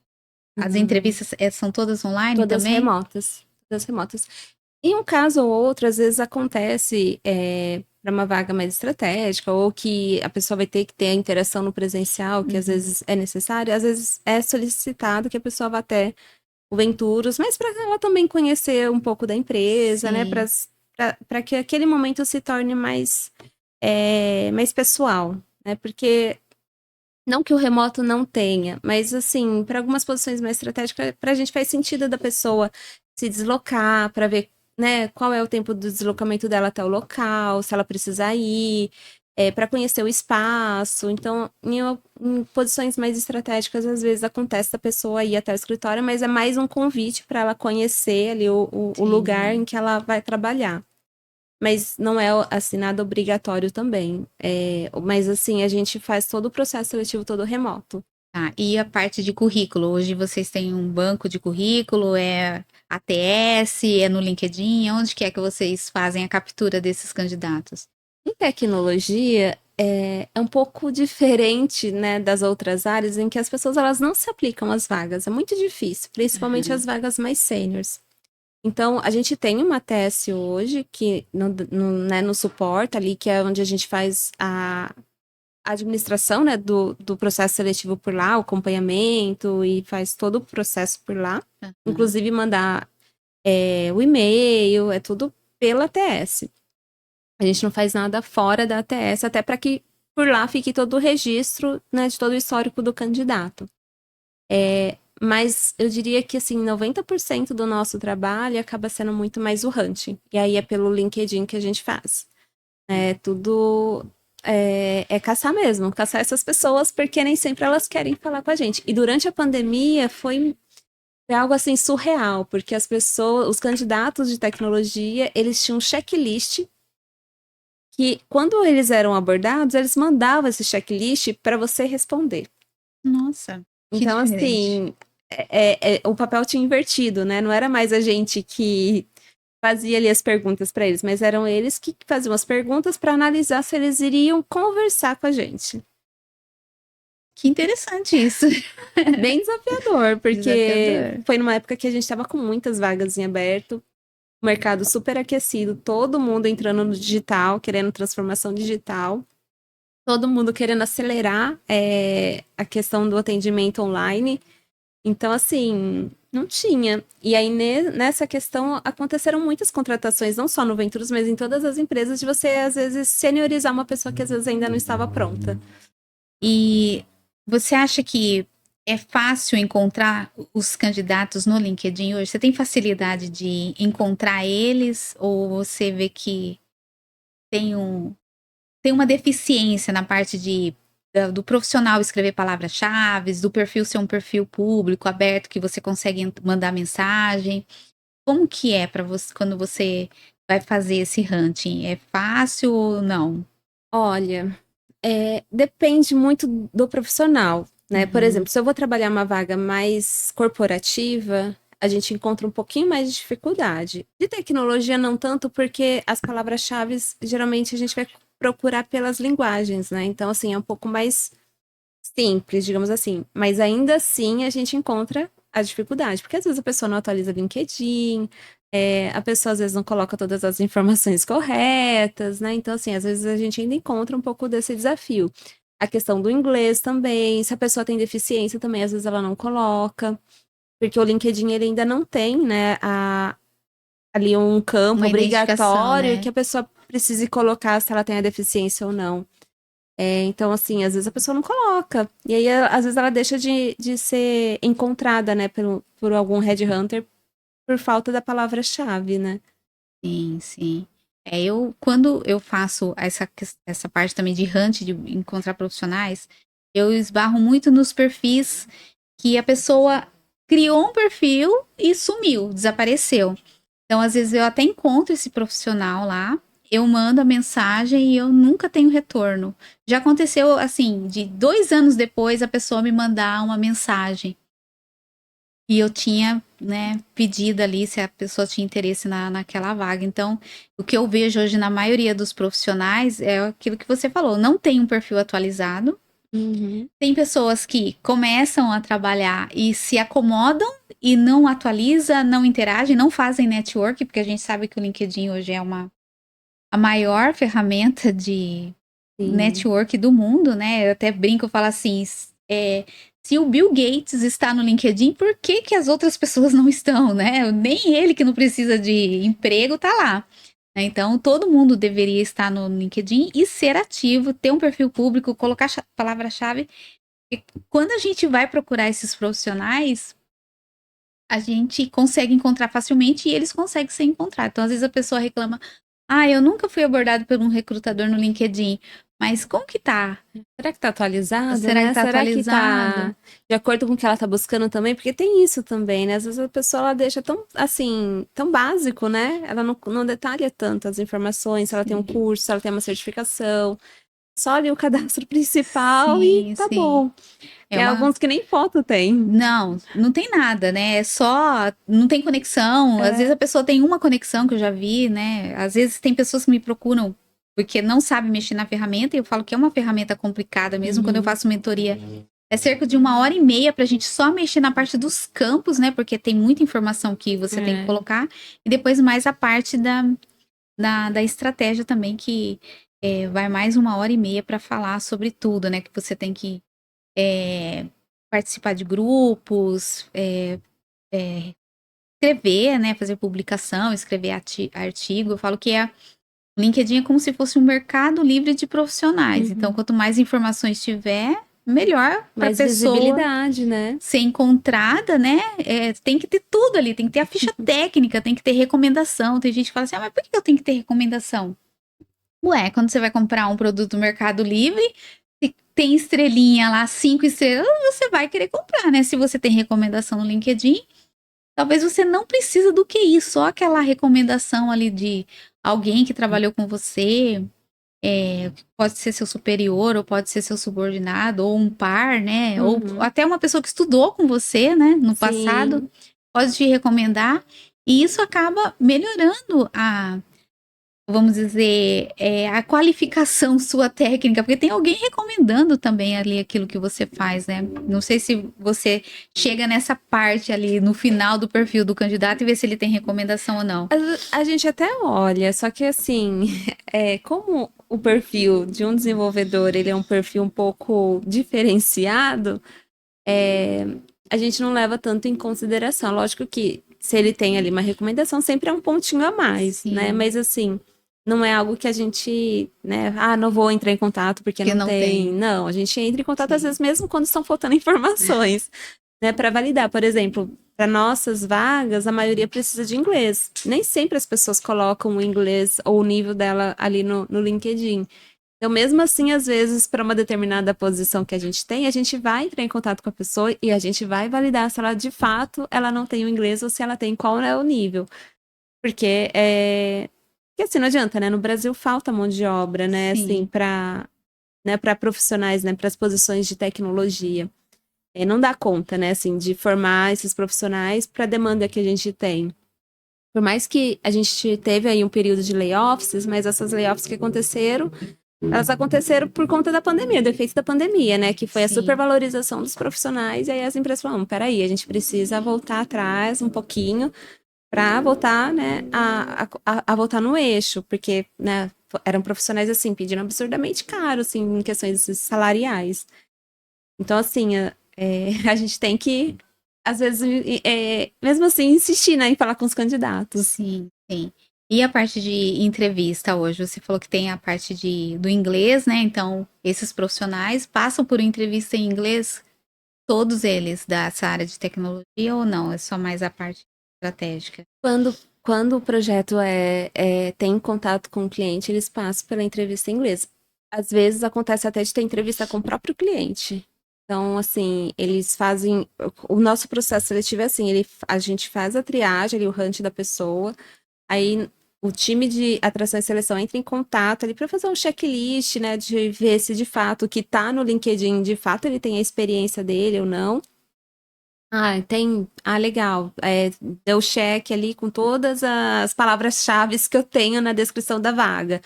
as Não, entrevistas, são todas online todas também? remotas, todas remotas. Em um caso ou outro, às vezes acontece para uma vaga mais estratégica, ou que a pessoa vai ter que ter a interação no presencial, que às Uhum. vezes é necessário, às vezes é solicitado que a pessoa vá até o Venturos, mas para ela também conhecer um pouco da empresa, né? Sim, Para que aquele momento se torne mais pessoal, né? Porque não que o remoto não tenha, mas assim, para algumas posições mais estratégicas, para a gente faz sentido da pessoa se deslocar para ver, né, qual é o tempo do deslocamento dela até o local, se ela precisar ir. para conhecer o espaço. Então, em posições mais estratégicas, às vezes acontece a pessoa ir até o escritório, mas é mais um convite para ela conhecer ali o lugar em que ela vai trabalhar. Mas não é assim nada obrigatório também. Mas assim, a gente faz todo o processo seletivo todo remoto. Tá, e a parte de currículo? Hoje vocês têm um banco de currículo, é ATS, é no LinkedIn? Onde que é que vocês fazem a captura desses candidatos? Em tecnologia, é um pouco diferente, né, das outras áreas em que as pessoas elas não se aplicam às vagas. É muito difícil, principalmente as vagas mais sêniores. Então, a gente tem uma TS hoje que né, no suporte ali, que é onde a gente faz a administração, né, do processo seletivo por lá, o acompanhamento e faz todo o processo por lá. Inclusive mandar o e-mail, é tudo pela ATS. A gente não faz nada fora da ATS, até para que por lá fique todo o registro, né, de todo o histórico do candidato. Mas eu diria que, assim, 90% do nosso trabalho acaba sendo muito mais o hunting. E aí é pelo LinkedIn que a gente faz. Tudo caçar mesmo, caçar essas pessoas, porque nem sempre elas querem falar com a gente. E durante a pandemia foi algo, assim, surreal, porque as pessoas, os candidatos de tecnologia, eles tinham um checklist que, quando eles eram abordados, eles mandavam esse checklist para você responder. Nossa, que Então, diferente. assim, o papel tinha invertido, né? Não era mais a gente que fazia ali as perguntas para eles, mas eram eles que faziam as perguntas para analisar se eles iriam conversar com a gente. Que interessante isso. Bem desafiador, porque Desafiador. foi numa época que a gente estava com muitas vagas em aberto, o mercado super aquecido, todo mundo entrando no digital, querendo transformação digital, todo mundo querendo acelerar a questão do atendimento online. Então, assim, não tinha. E aí, nessa questão, aconteceram muitas contratações, não só no Venturos, mas em todas as empresas, de você, às vezes, seniorizar uma pessoa que às vezes ainda não estava pronta. E você acha que é fácil encontrar os candidatos no LinkedIn hoje? Você tem facilidade de encontrar eles ou você vê que tem tem uma deficiência na parte do profissional escrever palavras-chave, do perfil ser um perfil público, aberto, que você consegue mandar mensagem? Como que é para você quando você vai fazer esse hunting? É fácil ou não? Olha, depende muito do profissional, né? Por Uhum. exemplo, se eu vou trabalhar uma vaga mais corporativa, a gente encontra um pouquinho mais de dificuldade. De tecnologia, não tanto, porque as palavras-chave, geralmente, a gente vai procurar pelas linguagens, né? Então, assim, é um pouco mais simples, digamos assim. Mas ainda assim a gente encontra a dificuldade, porque às vezes a pessoa não atualiza o LinkedIn, a pessoa às vezes não coloca todas as informações corretas, né? Então, assim, às vezes a gente ainda encontra um pouco desse desafio. A questão do inglês também, se a pessoa tem deficiência também, às vezes ela não coloca, porque o LinkedIn ele ainda não tem, né, ali um campo Uma identificação, obrigatório que né? a pessoa precise colocar se ela tem a deficiência ou não. Então, assim, às vezes a pessoa não coloca. E aí, às vezes, ela deixa de ser encontrada, né, por algum headhunter por falta da palavra-chave, né? Sim, sim. Quando eu faço essa parte também de hunt, de encontrar profissionais, eu esbarro muito nos perfis que a pessoa criou um perfil e sumiu, desapareceu. Então, às vezes, eu até encontro esse profissional lá, eu mando a mensagem e eu nunca tenho retorno. Já aconteceu, assim, de 2 anos depois, a pessoa me mandar uma mensagem. E eu tinha, né, pedido ali se a pessoa tinha interesse naquela vaga. Então, o que eu vejo hoje na maioria dos profissionais é aquilo que você falou, não tem um perfil atualizado. Uhum. Tem pessoas que começam a trabalhar e se acomodam e não atualizam, não interagem, não fazem network, porque a gente sabe que o LinkedIn hoje é a maior ferramenta de Sim. network do mundo, né? Eu até brinco, eu falo assim, se o Bill Gates está no LinkedIn, por que que as outras pessoas não estão, né? Nem ele que não precisa de emprego tá lá. Né? Então, todo mundo deveria estar no LinkedIn e ser ativo, ter um perfil público, colocar palavra-chave. E quando a gente vai procurar esses profissionais, a gente consegue encontrar facilmente e eles conseguem ser encontrados. Então, às vezes a pessoa reclama: ah, eu nunca fui abordado por um recrutador no LinkedIn. mas como que tá? Será que tá atualizado, Será que né? tá Será que atualizado? tá de acordo com o que ela tá buscando também? Porque tem isso também, né? Às vezes a pessoa ela deixa tão, assim, tão básico, né? Ela não detalha tanto as informações, se ela tem um Sim, curso, se ela tem uma certificação. Só ali o cadastro principal e sim, tá sim. bom. É Tem uma. alguns que nem foto tem. Não, não tem nada, né? É só. Não tem conexão. Às vezes É. a pessoa tem uma conexão que eu já vi, né? Às vezes tem pessoas que me procuram porque não sabem mexer na ferramenta e eu falo que é uma ferramenta complicada mesmo quando eu Uhum. faço mentoria. É cerca de 1 hora e meia para a gente só mexer na parte dos campos, né? Porque tem muita informação que você tem que É. colocar. E depois mais a parte da estratégia também, que vai mais 1 hora e meia para falar sobre tudo, né? Que você tem que é, participar de grupos, escrever, né? Fazer publicação, escrever artigo. Eu falo que o LinkedIn é como se fosse um mercado livre de profissionais. Então, Uhum. quanto mais informações tiver, melhor para a Mais pessoa visibilidade, né? ser encontrada, né? Tem que ter tudo ali, tem que ter a ficha técnica, tem que ter recomendação. Tem gente que fala assim, mas por que eu tenho que ter recomendação? Ué, quando você vai comprar um produto do Mercado Livre, se tem estrelinha lá, 5 estrelas, você vai querer comprar, né? Se você tem recomendação no LinkedIn, talvez você não precisa do QI, só aquela recomendação ali de alguém que trabalhou com você, pode ser seu superior, ou pode ser seu subordinado, ou um par, né? Ou Uhum. até uma pessoa que estudou com você, né? No passado, Sim. pode te recomendar. E isso acaba melhorando vamos dizer, a qualificação sua técnica, porque tem alguém recomendando também ali aquilo que você faz, né? Não sei se você chega nessa parte ali no final do perfil do candidato e vê se ele tem recomendação ou não. A gente até olha, só que assim, como o perfil de um desenvolvedor ele é um perfil um pouco diferenciado, é, a gente não leva tanto em consideração. Lógico que se ele tem ali uma recomendação, sempre é um pontinho a mais, né? Sim, Mas assim, não é algo que a gente, né? Ah, não vou entrar em contato porque que não não tem. tem. Não, a gente entra em contato às Sim, vezes mesmo quando estão faltando informações, né? Para validar, por exemplo. Para nossas vagas, a maioria precisa de inglês. Nem sempre as pessoas colocam o inglês ou o nível dela ali no LinkedIn. Então, mesmo assim, às vezes, para uma determinada posição que a gente tem, a gente vai entrar em contato com a pessoa e a gente vai validar se ela de fato ela não tem o inglês ou se ela tem qual é o nível. Porque porque assim, não adianta, né? No Brasil falta mão de obra, né? Assim, sim, para profissionais, né? Para as posições de tecnologia. Não dá conta, né? Assim, de formar esses profissionais para a demanda que a gente tem. Por mais que a gente teve aí um período de layoffs, mas essas layoffs que aconteceram elas aconteceram por conta da pandemia, do efeito da pandemia, né? Que foi a sim, supervalorização dos profissionais, e aí as empresas falaram, peraí, a gente precisa voltar atrás um pouquinho para voltar, né, a voltar no eixo, porque, né, eram profissionais, assim, pedindo absurdamente caro, assim, em questões salariais. Então, assim, a gente tem que, às vezes, mesmo assim, insistir, né, em falar com os candidatos. sim, sim. E a parte de entrevista hoje? Você falou que tem a parte do inglês, né? Então, esses profissionais passam por entrevista em inglês, todos eles dessa área de tecnologia ou não? É só mais a parte estratégica? Quando o projeto tem contato com o cliente, eles passam pela entrevista em inglês. Às vezes acontece até de ter entrevista com o próprio cliente. Então, assim, eles fazem. O nosso processo seletivo é assim: a gente faz a triagem, ali, o hunt da pessoa, aí o time de atração e seleção entra em contato ali para fazer um checklist, né, de ver se de fato o que está no LinkedIn, de fato ele tem a experiência dele ou não. Ah, tem. Ah, legal. Deu check ali com todas as palavras-chave que eu tenho na descrição da vaga.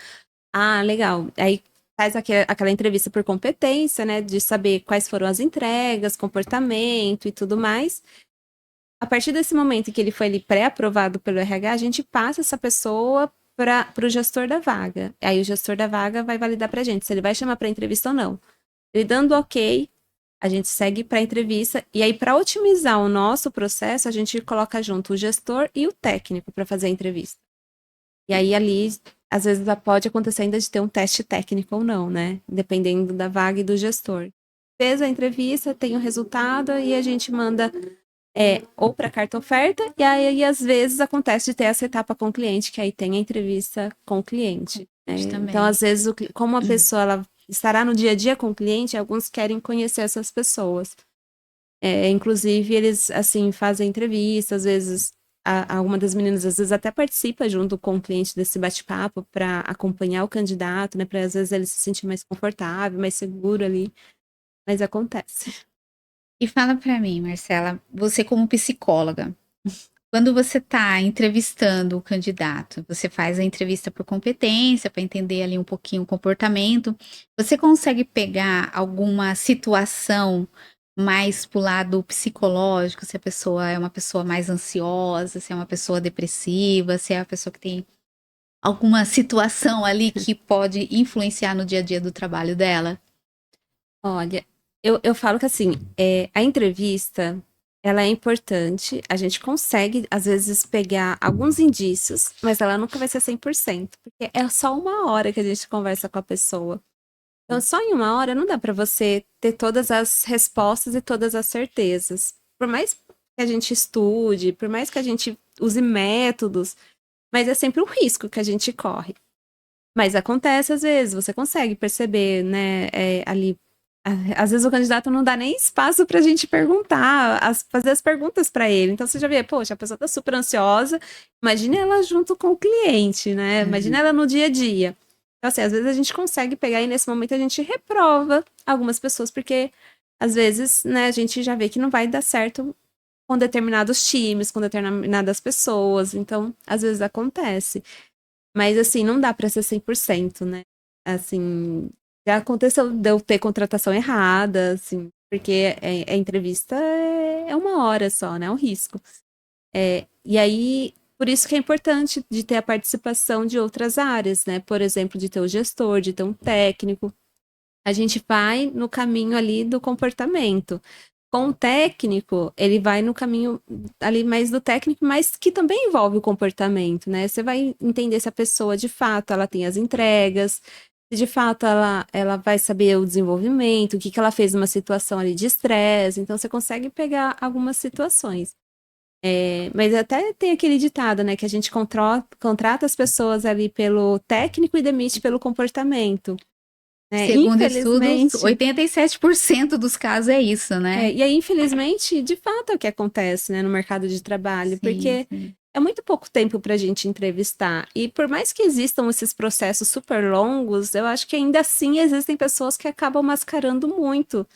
Ah, legal. Aí faz aquela entrevista por competência, né? De saber quais foram as entregas, comportamento e tudo mais. A partir desse momento em que ele foi ali pré-aprovado pelo RH, a gente passa essa pessoa para o gestor da vaga. Aí o gestor da vaga vai validar para a gente se ele vai chamar para entrevista ou não. Ele dando ok, a gente segue para a entrevista. E aí, para otimizar o nosso processo, a gente coloca junto o gestor e o técnico para fazer a entrevista. E aí, ali, às vezes, pode acontecer ainda de ter um teste técnico ou não, né? Dependendo da vaga e do gestor. Fez a entrevista, tem o resultado e a gente manda ou para carta oferta, e aí, às vezes, acontece de ter essa etapa com o cliente, que aí tem a entrevista com o cliente. Gente, Então, também. às vezes, como a pessoa ela estará no dia a dia com o cliente, alguns querem conhecer essas pessoas. Inclusive, eles, assim, fazem entrevista, às vezes, alguma das meninas, às vezes, até participa junto com o cliente desse bate-papo para acompanhar o candidato, né? Para, às vezes, ele se sentir mais confortável, mais seguro ali. Mas acontece. E fala pra mim, Marcela, você como psicóloga, quando você está entrevistando o candidato, você faz a entrevista por competência, para entender ali um pouquinho o comportamento, você consegue pegar alguma situação mais pro lado psicológico, se a pessoa é uma pessoa mais ansiosa, se é uma pessoa depressiva, se é uma pessoa que tem alguma situação ali que pode influenciar no dia a dia do trabalho dela? Olha, eu falo que assim, a entrevista, ela é importante, a gente consegue, às vezes, pegar alguns indícios, mas ela nunca vai ser 100%, porque é só uma hora que a gente conversa com a pessoa. Então, só em uma hora não dá para você ter todas as respostas e todas as certezas. Por mais que a gente estude, por mais que a gente use métodos, mas é sempre um risco que a gente corre. Mas acontece às vezes, você consegue perceber, né, ali. Às vezes o candidato não dá nem espaço pra gente perguntar, fazer as perguntas pra ele. Então você já vê, poxa, a pessoa tá super ansiosa, imagina ela junto com o cliente, né? Imagina ela no dia a dia. Então, assim, às vezes a gente consegue pegar e nesse momento a gente reprova algumas pessoas, porque às vezes, né, a gente já vê que não vai dar certo com determinados times, com determinadas pessoas. Então, às vezes acontece. Mas, assim, não dá pra ser 100%, né? Assim, já aconteceu de eu ter contratação errada, assim, porque a entrevista é uma hora só, né? É um risco. E aí, por isso que é importante de ter a participação de outras áreas, né? Por exemplo, de ter o gestor, de ter um técnico. A gente vai no caminho ali do comportamento. Com o técnico, ele vai no caminho ali mais do técnico, mas que também envolve o comportamento, né? Você vai entender se a pessoa, de fato, ela tem as entregas, se de fato ela vai saber o desenvolvimento, o que que ela fez numa situação ali de estresse. Então, você consegue pegar algumas situações. Mas até tem aquele ditado, né? Que a gente contrata as pessoas ali pelo técnico e demite pelo comportamento. Segundo estudos, Infelizmente, 87% dos casos é isso, né? e aí, infelizmente, de fato é o que acontece, né, no mercado de trabalho, Sim, porque sim. é muito pouco tempo para a gente entrevistar. E por mais que existam esses processos super longos, eu acho que ainda assim existem pessoas que acabam mascarando muito,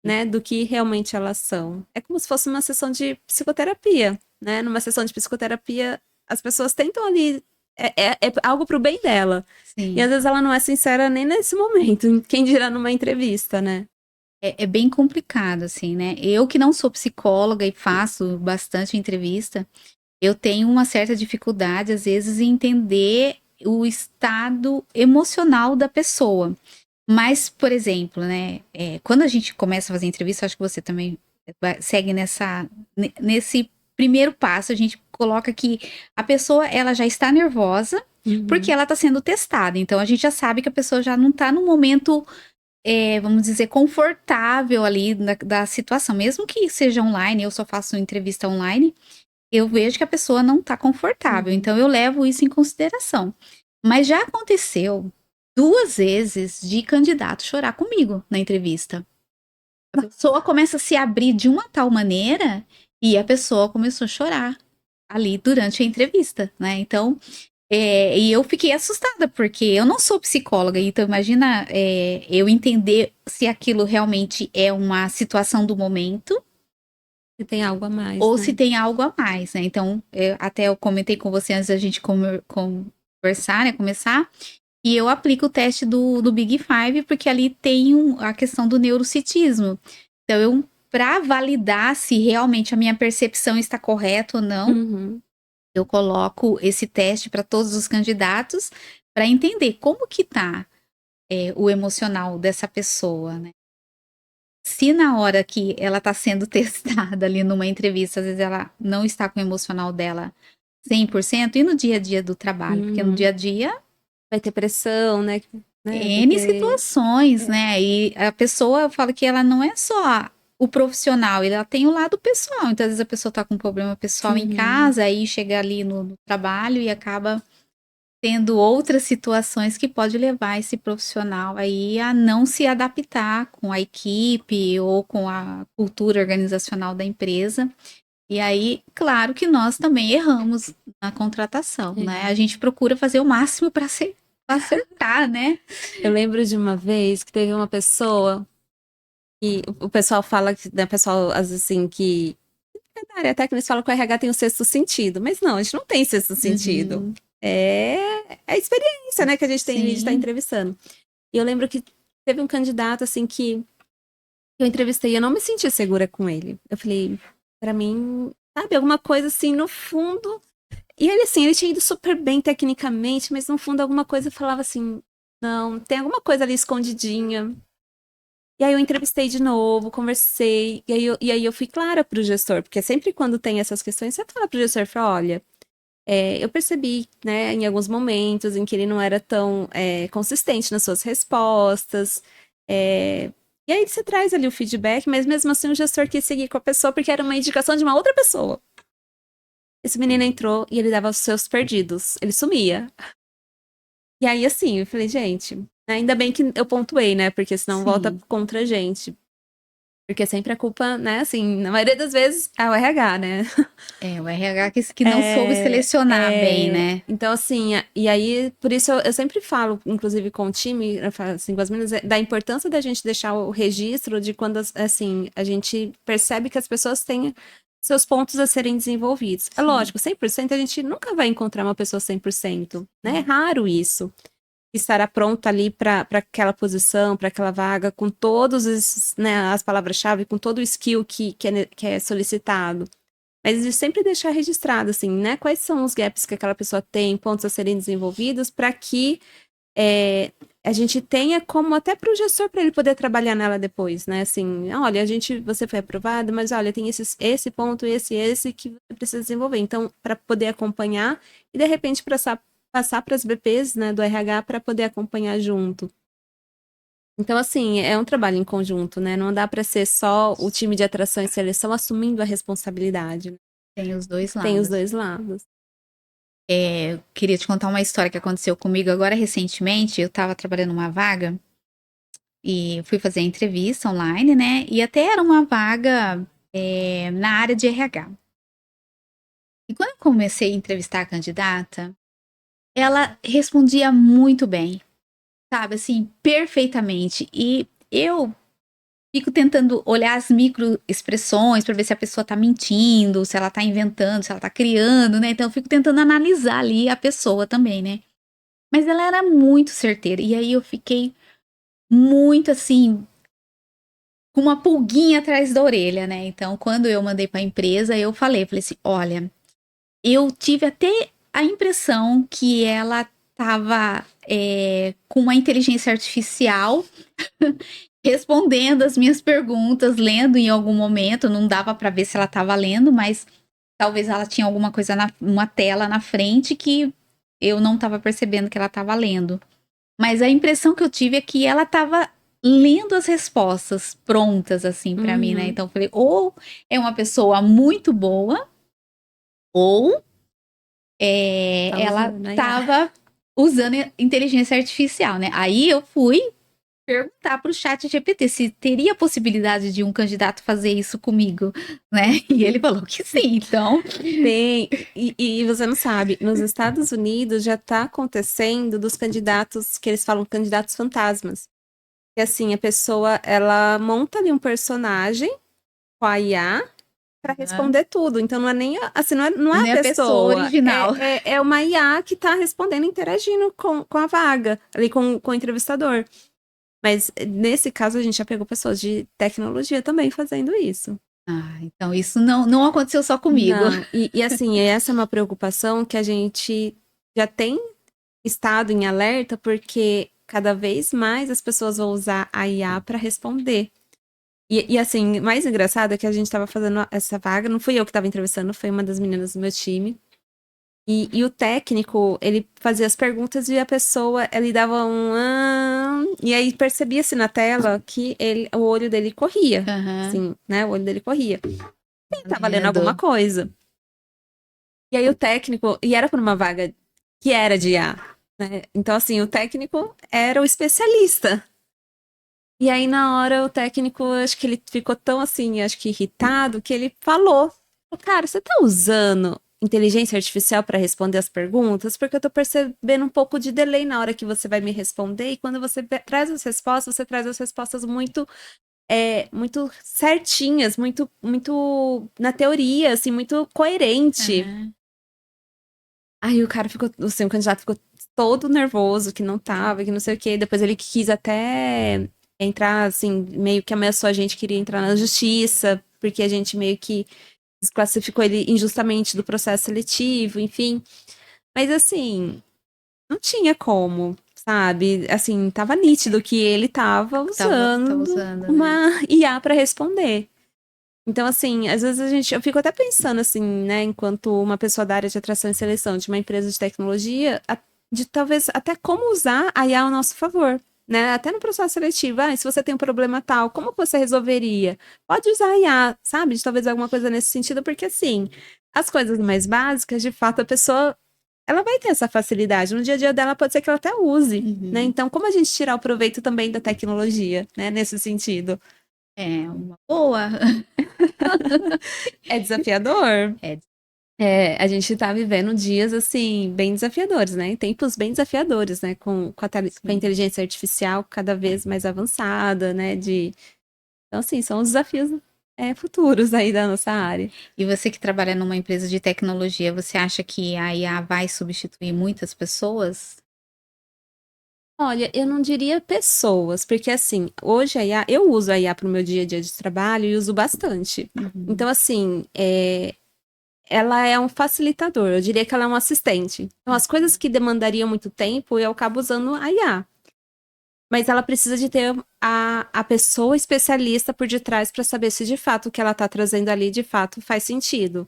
né, do que realmente elas são. É como se fosse uma sessão de psicoterapia, né? Numa sessão de psicoterapia, as pessoas tentam ali. É algo pro bem dela. E Sim. às vezes ela não é sincera nem nesse momento. Quem dirá numa entrevista, né? É bem complicado, assim, né? Eu que não sou psicóloga e faço bastante entrevista, eu tenho uma certa dificuldade, às vezes, em entender o estado emocional da pessoa. Mas, por exemplo, né? Quando a gente começa a fazer entrevista, acho que você também segue nesse primeiro passo, a gente coloca que a pessoa, ela já está nervosa, porque Uhum. ela está sendo testada. Então, a gente já sabe que a pessoa já não está no momento vamos dizer, confortável ali da situação. Mesmo que seja online, eu só faço entrevista online, eu vejo que a pessoa não está confortável. Uhum. Então, eu levo isso em consideração. Mas já aconteceu 2 vezes de candidato chorar comigo na entrevista. A pessoa começa a se abrir de uma tal maneira e a pessoa começou a chorar ali durante a entrevista, né? Então, e eu fiquei assustada, porque eu não sou psicóloga, então imagina eu entender se aquilo realmente é uma situação do momento Se tem algo a mais, ou se né? tem algo a mais, né? Então, até eu comentei com você antes da gente conversar, né? Começar, e eu aplico o teste do Big Five, porque ali tem a questão do neurocitismo. Então, para validar se realmente a minha percepção está correta ou não, Uhum. eu coloco esse teste para todos os candidatos para entender como que tá o emocional dessa pessoa, né? Se na hora que ela está sendo testada ali numa entrevista, às vezes ela não está com o emocional dela 100%, e no dia a dia do trabalho, porque no Uhum. dia a dia, Vai ter pressão, né? Vai N ter. situações, É. né? E a pessoa, eu falo que ela não é só o profissional, ela tem o lado pessoal. Então, às vezes a pessoa está com um problema pessoal em Uhum. casa, aí chega ali no trabalho e acaba tendo outras situações que pode levar esse profissional aí a não se adaptar com a equipe ou com a cultura organizacional da empresa. E aí, claro que nós também erramos na contratação, né? A gente procura fazer o máximo para acertar, né? Eu lembro de uma vez que teve uma pessoa e o pessoal fala, né, pessoal, às vezes, assim, que na área técnica eles falam que o RH tem o sexto sentido, mas não, a gente não tem sexto sentido. Uhum. É a experiência, né, que a gente tem de estar Sim. entrevistando. E eu lembro que teve um candidato, assim, que eu entrevistei e eu não me senti segura com ele. Eu falei, pra mim, sabe, alguma coisa assim, no fundo. E ele, assim, ele tinha ido super bem tecnicamente, mas no fundo alguma coisa falava assim, não, tem alguma coisa ali escondidinha. E aí eu entrevistei de novo, conversei, e aí eu fui clara pro gestor, porque sempre quando tem essas questões, você fala pro gestor, fala, olha, eu percebi, né, em alguns momentos em que ele não era tão consistente nas suas respostas, e aí você traz ali o feedback, mas mesmo assim o gestor quis seguir com a pessoa porque era uma indicação de uma outra pessoa. Esse menino entrou e ele dava os seus perdidos, ele sumia. E aí, assim, eu falei, gente, ainda bem que eu pontuei, né? Porque senão volta Sim. contra a gente. Porque sempre a culpa, né? Assim, na maioria das vezes é o RH, né? É, o RH que não soube É, selecionar bem, né? então, assim, e aí, por isso eu sempre falo, inclusive com o time, eu falo assim, com as meninas, da importância da gente deixar o registro de quando, assim, a gente percebe que as pessoas têm seus pontos a serem desenvolvidos. É Sim. lógico, 100% a gente nunca vai encontrar uma pessoa 100%, né? É raro isso. Estará pronta ali para aquela posição, para aquela vaga, com todos esses, né, as palavras-chave, com todo o skill que é solicitado. Mas de sempre deixar registrado, assim, né? Quais são os gaps que aquela pessoa tem, pontos a serem desenvolvidos, para que a gente tenha como até para o gestor, para ele poder trabalhar nela depois, né? Assim, olha, você foi aprovado, mas olha, tem esse ponto, esse que você precisa desenvolver. Então, para poder acompanhar e de repente passar para as BPs, né, do RH para poder acompanhar junto. Então, assim, é um trabalho em conjunto, né? Não dá para ser só o time de atração e seleção assumindo a responsabilidade, né? Tem os dois Tem os lados. dois lados. Eu queria te contar uma história que aconteceu comigo agora recentemente. Eu estava trabalhando numa vaga e fui fazer a entrevista online, né? E até era uma vaga na área de RH. E quando eu comecei a entrevistar a candidata, ela respondia muito bem, sabe? Assim, perfeitamente. E eu fico tentando olhar as microexpressões para ver se a pessoa tá mentindo, se ela tá inventando, se ela tá criando, né? Então eu fico tentando analisar ali a pessoa também, né? Mas ela era muito certeira. E aí eu fiquei muito assim, com uma pulguinha atrás da orelha, né? Então, quando eu mandei para a empresa, eu falei assim: olha, eu tive até a impressão que ela estava com uma inteligência artificial respondendo as minhas perguntas, lendo em algum momento. Não dava para ver se ela estava lendo, mas talvez ela tinha alguma coisa uma tela na frente que eu não estava percebendo que ela estava lendo. Mas a impressão que eu tive é que ela estava lendo as respostas prontas, assim, para mim, né? Uhum. Então eu falei, ou é uma pessoa muito boa, ou Tá ela usando, aí, estava usando inteligência artificial, né? Aí eu fui perguntar para o chat GPT se teria possibilidade de um candidato fazer isso comigo, né? E ele falou que sim, então. Tem, e você não sabe, nos Estados Unidos já tá acontecendo dos candidatos, que eles falam candidatos fantasmas. Que assim, a pessoa, ela monta ali um personagem com a IA para responder tudo. Então não é nem, assim, não é a Nem a pessoa pessoa, original. é uma IA que tá respondendo, interagindo com a vaga, ali com o entrevistador. Mas nesse caso a gente já pegou pessoas de tecnologia também fazendo isso. Ah, então isso não aconteceu só comigo. Não, e assim, essa é uma preocupação que a gente já tem estado em alerta, porque cada vez mais as pessoas vão usar a IA para responder. E assim, mais engraçado é que a gente estava fazendo essa vaga, não fui eu que estava entrevistando, foi uma das meninas do meu time. E o técnico, ele fazia as perguntas e a pessoa, ele dava um... e aí percebia-se na tela que o olho dele corria. Aham. Assim, né? O olho dele corria. Ele tava lendo alguma Lendo. coisa. E aí o técnico, e era por uma vaga que era de IA, né? Então, assim, o técnico era o especialista. E aí, na hora, o técnico, acho que ele ficou tão, assim, acho que irritado, que ele falou, cara, você tá usando inteligência artificial para responder as perguntas? Porque eu tô percebendo um pouco de delay na hora que você vai me responder, e quando você traz as respostas, você traz as respostas muito muito certinhas, muito na teoria, assim, muito coerente. Aham. Aí o cara ficou, assim, o candidato ficou todo nervoso, que não tava, que não sei o quê. Depois ele quis até entrar, assim, meio que ameaçou a gente, queria entrar na justiça, porque a gente meio que desclassificou ele injustamente do processo seletivo, enfim. Mas assim, não tinha como, sabe? Assim, tava nítido que ele tava Tava usando usando, né? uma IA para responder. Então, assim, às vezes eu fico até pensando assim, né, enquanto uma pessoa da área de atração e seleção de uma empresa de tecnologia, de talvez até como usar a IA ao nosso favor, né? Até no processo seletivo, se você tem um problema tal, como que você resolveria? Pode usar a IA, sabe? De talvez alguma coisa nesse sentido, porque assim, as coisas mais básicas, de fato, a pessoa ela vai ter essa facilidade. No dia a dia dela pode ser que ela até use, né? Uhum. Então, como a gente tirar o proveito também da tecnologia, né, nesse sentido? É uma boa. É desafiador. É, A gente tá vivendo dias, assim, bem desafiadores, né? Tempos bem desafiadores, né? Com a sim. inteligência artificial cada vez mais avançada, né? Então, assim, são os desafios, futuros aí da nossa área. E você que trabalha numa empresa de tecnologia, você acha que a IA vai substituir muitas pessoas? Olha, eu não diria pessoas, porque assim, hoje a IA, eu uso a IA para o meu dia a dia de trabalho e uso bastante. Uhum. Então, assim, ela é um facilitador, eu diria que ela é um assistente. Então, as coisas que demandariam muito tempo, eu acabo usando a IA. Mas ela precisa de ter a pessoa especialista por detrás para saber se de fato o que ela está trazendo ali de fato faz sentido.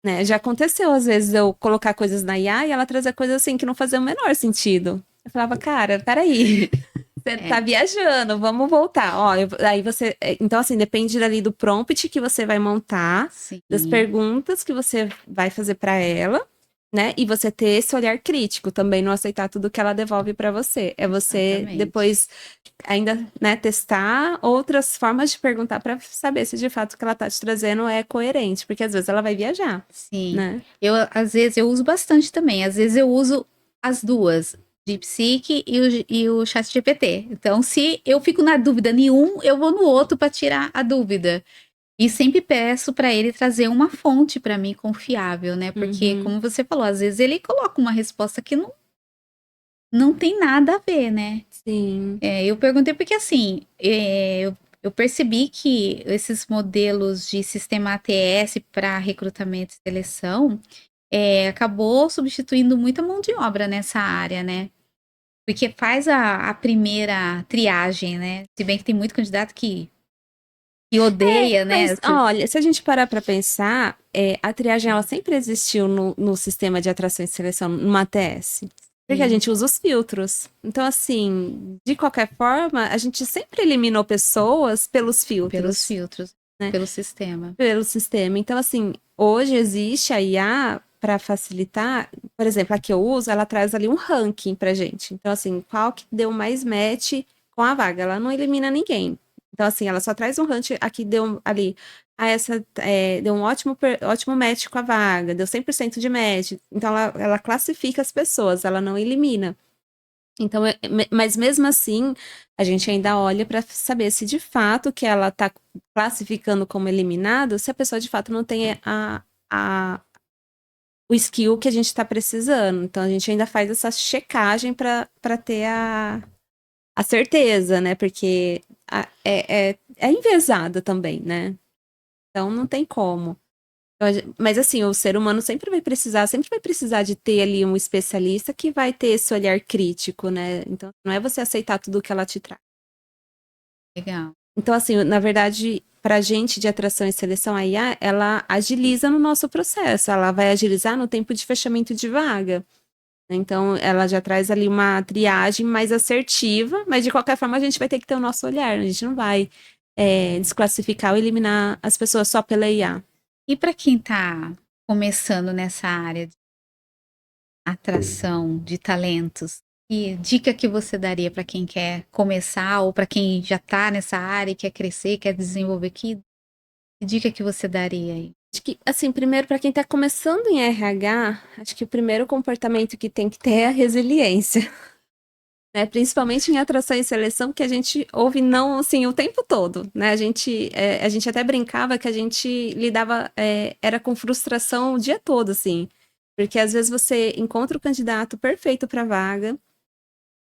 Né? Já aconteceu, às vezes, eu colocar coisas na IA e ela trazer coisas assim que não faziam o menor sentido. Eu falava, cara, peraí, você É, tá viajando, vamos voltar. Ó, aí você. Então, assim, depende ali do prompt que você vai montar, das sim, perguntas que você vai fazer para ela, né? E você ter esse olhar crítico também, não aceitar tudo que ela devolve para você. É você exatamente. depois ainda, né, testar outras formas de perguntar para saber se de fato o que ela tá te trazendo é coerente, porque às vezes ela vai viajar, Sim. né? Eu, às vezes, eu uso bastante também. Às vezes eu uso as duas, DeepSeek e o ChatGPT. Então, se eu fico na dúvida nenhum, eu vou no outro para tirar a dúvida. E sempre peço para ele trazer uma fonte para mim confiável, né? Porque, Uhum. como você falou, às vezes ele coloca uma resposta que não tem nada a ver, né? Sim. Eu perguntei porque, assim, eu percebi que esses modelos de sistema ATS para recrutamento e seleção acabou substituindo muita mão de obra nessa área, né? Porque faz a primeira triagem, né? Se bem que tem muito candidato que odeia, né? Mas, olha, se a gente parar para pensar, a triagem ela sempre existiu no sistema de atração e seleção, no ATS. Porque a Sim, gente usa os filtros. Então, assim, de qualquer forma, a gente sempre eliminou pessoas pelos pelos filtros, filtros, né? pelo sistema. Pelo sistema. Então, assim, hoje existe a IA para facilitar. Por exemplo, a que eu uso, ela traz ali um ranking pra gente. Então, assim, qual que deu mais match com a vaga? Ela não elimina ninguém. Então, assim, ela só traz um ranking. Aqui deu ali. Essa deu um ótimo match com a vaga, deu 100% de match. Então, ela classifica as pessoas, ela não elimina. Então, mas mesmo assim, a gente ainda olha para saber se de fato o que ela está classificando como eliminado, se a pessoa de fato não tem a, o skill que a gente está precisando. Então, a gente ainda faz essa checagem para ter a certeza, né? Porque é enviesada também, né? Então, não tem como. Mas assim, o ser humano sempre vai precisar de ter ali um especialista que vai ter esse olhar crítico, né? Então, não é você aceitar tudo que ela te traz. Legal. Então, assim, na verdade, para a gente de atração e seleção, a IA, ela agiliza no nosso processo, ela vai agilizar no tempo de fechamento de vaga. Então, ela já traz ali uma triagem mais assertiva, mas de qualquer forma a gente vai ter que ter o nosso olhar, a gente não vai desclassificar ou eliminar as pessoas só pela IA. E para quem está começando nessa área, atração de talentos? E dica que você daria para quem quer começar ou para quem já está nessa área e quer crescer, quer desenvolver? Que dica que você daria aí? Acho que, assim, primeiro, para quem está começando em RH, acho que o primeiro comportamento que tem que ter é a resiliência. Né? Principalmente em atração e seleção, que a gente ouve não, assim, o tempo todo, né? A gente até brincava que a gente lidava, era com frustração o dia todo, assim. Porque às vezes você encontra o candidato perfeito para a vaga,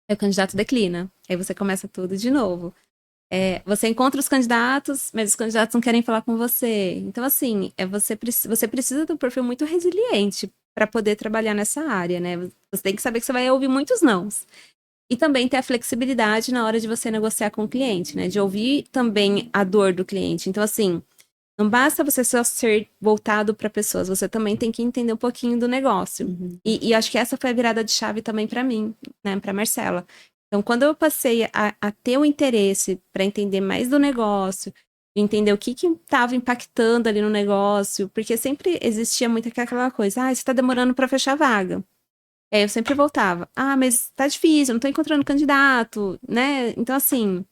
aí o candidato declina, aí você começa tudo de novo. Você encontra os candidatos, mas os candidatos não querem falar com você. Então, assim, você precisa de um perfil muito resiliente para poder trabalhar nessa área, né? Você tem que saber que você vai ouvir muitos nãos. E também ter a flexibilidade na hora de você negociar com o cliente, né? De ouvir também a dor do cliente. Então, assim, não basta você só ser voltado para pessoas, você também tem que entender um pouquinho do negócio. Uhum. E acho que essa foi a virada de chave também para mim, né? Para Marcela. Então, quando eu passei a ter o interesse para entender mais do negócio, entender o que estava impactando ali no negócio, porque sempre existia muito aquela coisa, você está demorando para fechar a vaga. Eu sempre voltava. Mas tá difícil, eu não tô encontrando candidato, né? Então, assim,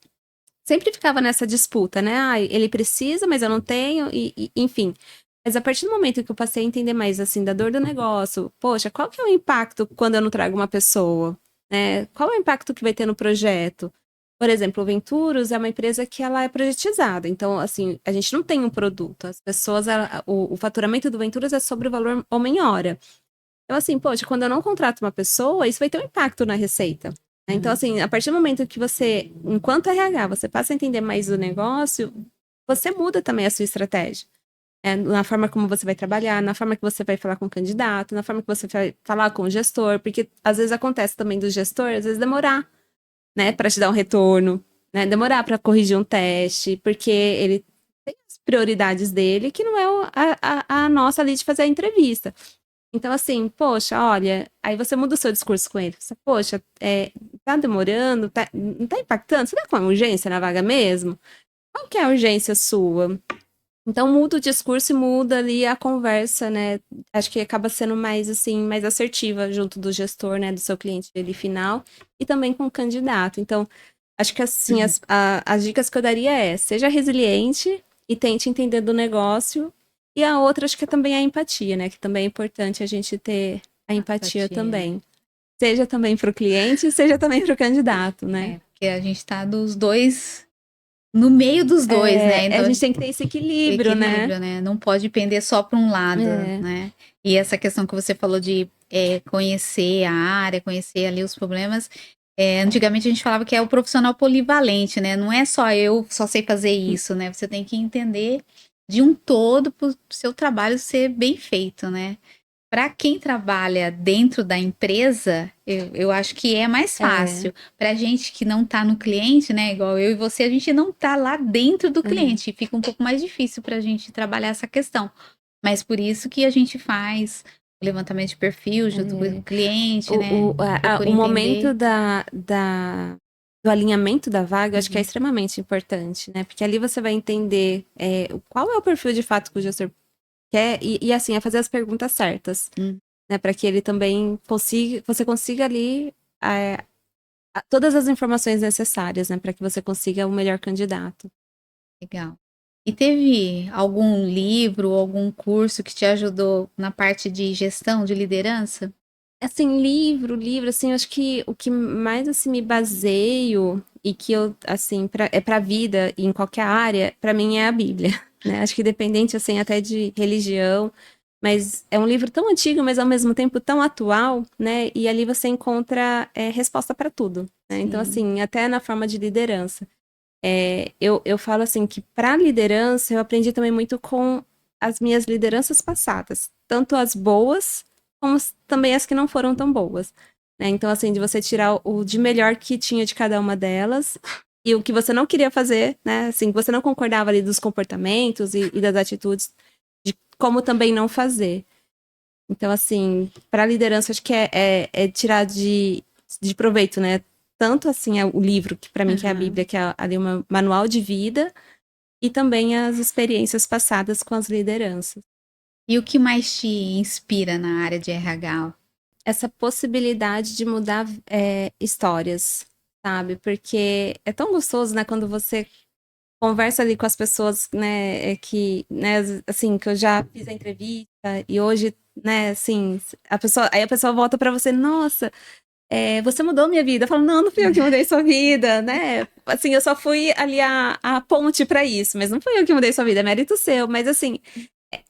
sempre ficava nessa disputa, né? Ele precisa, mas eu não tenho, enfim. Mas a partir do momento que eu passei a entender mais, assim, da dor do negócio, poxa, qual que é o impacto quando eu não trago uma pessoa, né? Qual é o impacto que vai ter no projeto? Por exemplo, o Venturos é uma empresa que ela é projetizada. Então, assim, a gente não tem um produto. As pessoas, o faturamento do Venturos é sobre o valor homem-hora. Então, assim, poxa, quando eu não contrato uma pessoa, isso vai ter um impacto na receita. Né? Então, assim, a partir do momento que você, enquanto RH, você passa a entender mais o negócio, você muda também a sua estratégia. Na forma como você vai trabalhar, na forma que você vai falar com o candidato, na forma que você vai falar com o gestor, porque às vezes acontece também do gestor, às vezes demorar, né, para te dar um retorno, né, demorar para corrigir um teste, porque ele tem as prioridades dele, que não é a nossa ali de fazer a entrevista. Então, assim, poxa, olha, aí você muda o seu discurso com ele. Você, poxa, tá demorando, não tá impactando? Você tá com uma urgência na vaga mesmo? Qual que é a urgência sua? Então, muda o discurso e muda ali a conversa, né? Acho que acaba sendo mais, assim, mais assertiva junto do gestor, né? Do seu cliente ali final e também com o candidato. Então, acho que, assim, as dicas que eu daria seja resiliente e tente entender do negócio. E a outra, acho que é também a empatia, né? Que também é importante a gente ter a empatia também. Seja também para o cliente, seja também para o candidato, né? Porque a gente tá dos dois, no meio dos dois, né? Então, A gente tem que ter esse equilíbrio, né? Não pode pender só para um lado, É. né? E essa questão que você falou de conhecer a área, conhecer ali os problemas. Antigamente a gente falava que é o profissional polivalente, né? Não é só eu só sei fazer isso, né? Você tem que entender de um todo para o seu trabalho ser bem feito, né? Para quem trabalha dentro da empresa, eu acho que é mais fácil. Para gente que não está no cliente, né? Igual eu e você, a gente não está lá dentro do cliente. Fica um pouco mais difícil para a gente trabalhar essa questão. Mas por isso que a gente faz o levantamento de perfil junto com o cliente, né? O momento do alinhamento da vaga, acho que é extremamente importante, né? Porque ali você vai entender qual é o perfil de fato que o gestor quer e assim, é fazer as perguntas certas, né? Para que ele também você consiga ali todas as informações necessárias, né? Para que você consiga o melhor candidato. Legal. E teve algum livro, algum curso que te ajudou na parte de gestão, de liderança? Assim, livro, assim, acho que o que mais, assim, me baseio e que eu, assim, pra vida e em qualquer área, pra mim é a Bíblia, né? Acho que dependente, assim, até de religião, mas é um livro tão antigo, mas ao mesmo tempo tão atual, né? E ali você encontra resposta pra tudo, né? Então, assim, até na forma de liderança. Eu falo, assim, que pra liderança eu aprendi também muito com as minhas lideranças passadas, tanto as boas como também as que não foram tão boas, né? Então, assim, de você tirar o de melhor que tinha de cada uma delas e o que você não queria fazer, né? Assim, você não concordava ali dos comportamentos e das atitudes, de como também não fazer. Então, assim, para a liderança, acho que é tirar de proveito, né? Tanto, assim, o livro, que para mim que é a Bíblia, que é ali um manual de vida, e também as experiências passadas com as lideranças. E o que mais te inspira na área de RH? essa possibilidade de mudar histórias, sabe? Porque é tão gostoso, né, quando você conversa ali com as pessoas, né, que, né, assim, que eu já fiz a entrevista e hoje, né, assim, aí a pessoa volta pra você, nossa, você mudou minha vida. Eu falo, não, não fui eu que mudei sua vida, né? Assim, eu só fui ali a ponte pra isso, mas não fui eu que mudei sua vida, é mérito seu. Mas assim,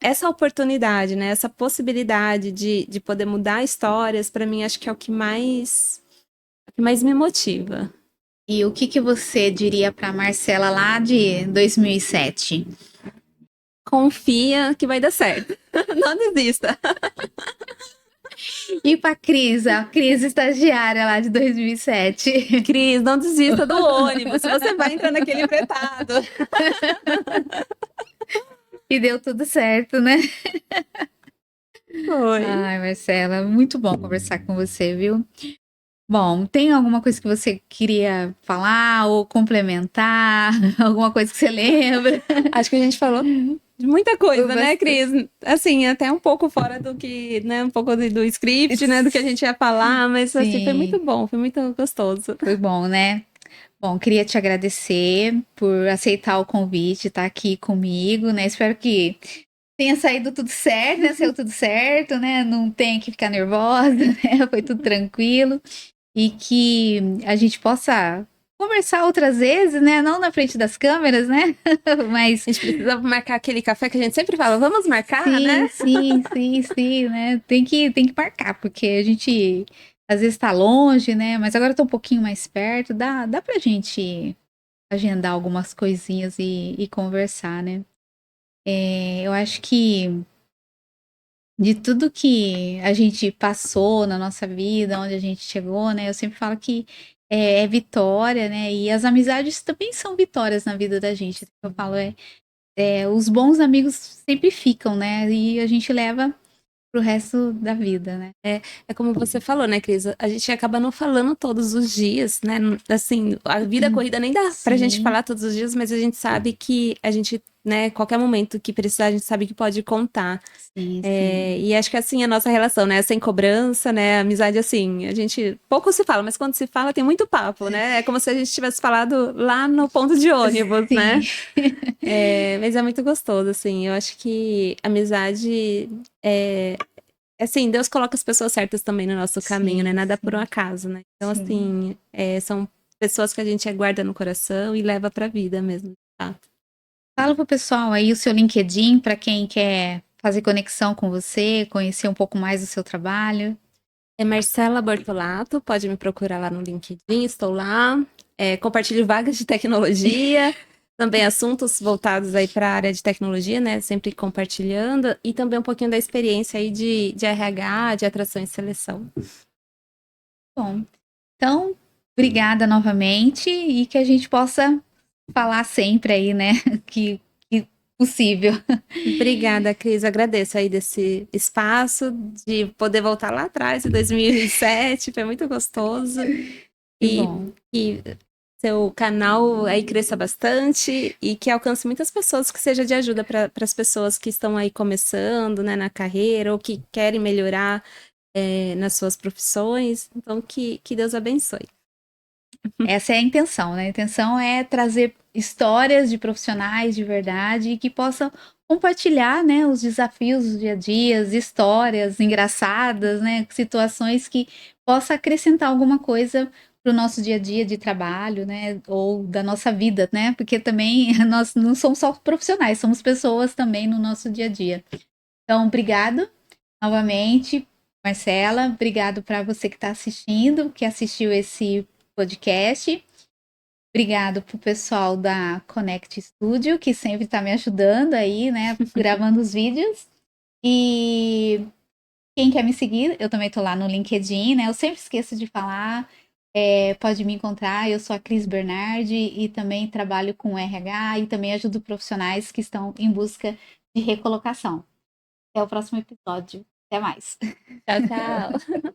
essa oportunidade, né, essa possibilidade de poder mudar histórias, pra mim, acho que é o que mais me motiva. E o que que você diria para Marcela lá de 2007? Confia que vai dar certo. Não desista. E para Cris, a Cris estagiária lá de 2007. Cris, não desista do ônibus. Se você vai entrar naquele fretado. E deu tudo certo, né? Foi. Ai, Marcela, muito bom conversar com você, viu? Bom, tem alguma coisa que você queria falar ou complementar? Alguma coisa que você lembra? Acho que a gente falou de muita Foi coisa, né, bastante. Cris? Assim, até um pouco fora do que, né, um pouco do script, né, do que a gente ia falar, mas assim, foi muito Sim, bom, foi muito gostoso. foi bom, né? Bom, queria te agradecer por aceitar o convite, estar aqui comigo, né? Espero que tenha saído tudo certo, né? Saiu tudo certo, né? Não tem que ficar nervosa, né? Foi tudo tranquilo. E que a gente possa conversar outras vezes, né? Não na frente das câmeras, né? Mas A gente precisa marcar aquele café que a gente sempre fala, vamos marcar, sim, né? sim, sim, sim, né? Tem que marcar, porque a gente às vezes tá longe, né? Mas agora tá um pouquinho mais perto, dá pra gente agendar algumas coisinhas e conversar, né? Eu acho que de tudo que a gente passou na nossa vida, onde a gente chegou, né? Eu sempre falo que é vitória, né? E as amizades também são vitórias na vida da gente. Eu falo, os bons amigos sempre ficam, né? E a gente leva pro resto da vida, né? É como você falou, né, Cris? A gente acaba não falando todos os dias, né? Assim, a vida corrida nem dá pra gente Sim, falar todos os dias, mas a gente sabe que a gente, né, qualquer momento que precisar, a gente sabe que pode contar. sim, sim. E acho que assim a nossa relação, né? Sem cobrança, né? Amizade assim, a gente pouco se fala, mas quando se fala tem muito papo, né? É como se a gente tivesse falado lá no ponto de ônibus, Sim, né? Mas é muito gostoso, assim. Eu acho que amizade assim, Deus coloca as pessoas certas também no nosso caminho, né? sim, Nada por um sim, acaso, né? Então, sim. assim, são pessoas que a gente guarda no coração e leva pra vida mesmo, tá? Fala pro pessoal aí o seu LinkedIn para quem quer fazer conexão com você, conhecer um pouco mais do seu trabalho. É Marcela Bortolato, pode me procurar lá no LinkedIn, estou lá. Compartilho vagas de tecnologia, também assuntos voltados aí para a área de tecnologia, né? Sempre compartilhando, e também um pouquinho da experiência aí de RH, de atração e seleção. Bom, então, obrigada novamente e que a gente possa falar sempre aí, né? Que possível. Obrigada, Cris. Agradeço aí desse espaço de poder voltar lá atrás, em 2007. Foi muito gostoso. Que E bom. que seu canal aí cresça bastante e que alcance muitas pessoas, que seja de ajuda para as pessoas que estão aí começando, né, na carreira ou que querem melhorar nas suas profissões. Então, que Deus abençoe. Essa é a intenção, né? A intenção é trazer histórias de profissionais de verdade e que possam compartilhar, né, os desafios do dia a dia, as histórias engraçadas, né, situações que possa acrescentar alguma coisa para o nosso dia a dia de trabalho, né, ou da nossa vida, né? Porque também nós não somos só profissionais, somos pessoas também no nosso dia a dia. Então, obrigado novamente, Marcela. Obrigado para você que está assistindo, que assistiu esse podcast. Obrigado pro pessoal da Connect Studio, que sempre está me ajudando aí, né, gravando os vídeos. E quem quer me seguir, eu também tô lá no LinkedIn, né? Eu sempre esqueço de falar. Pode me encontrar, eu sou a Cris Bernardi e também trabalho com RH e também ajudo profissionais que estão em busca de recolocação. Até o próximo episódio. Até mais. Tchau, tchau.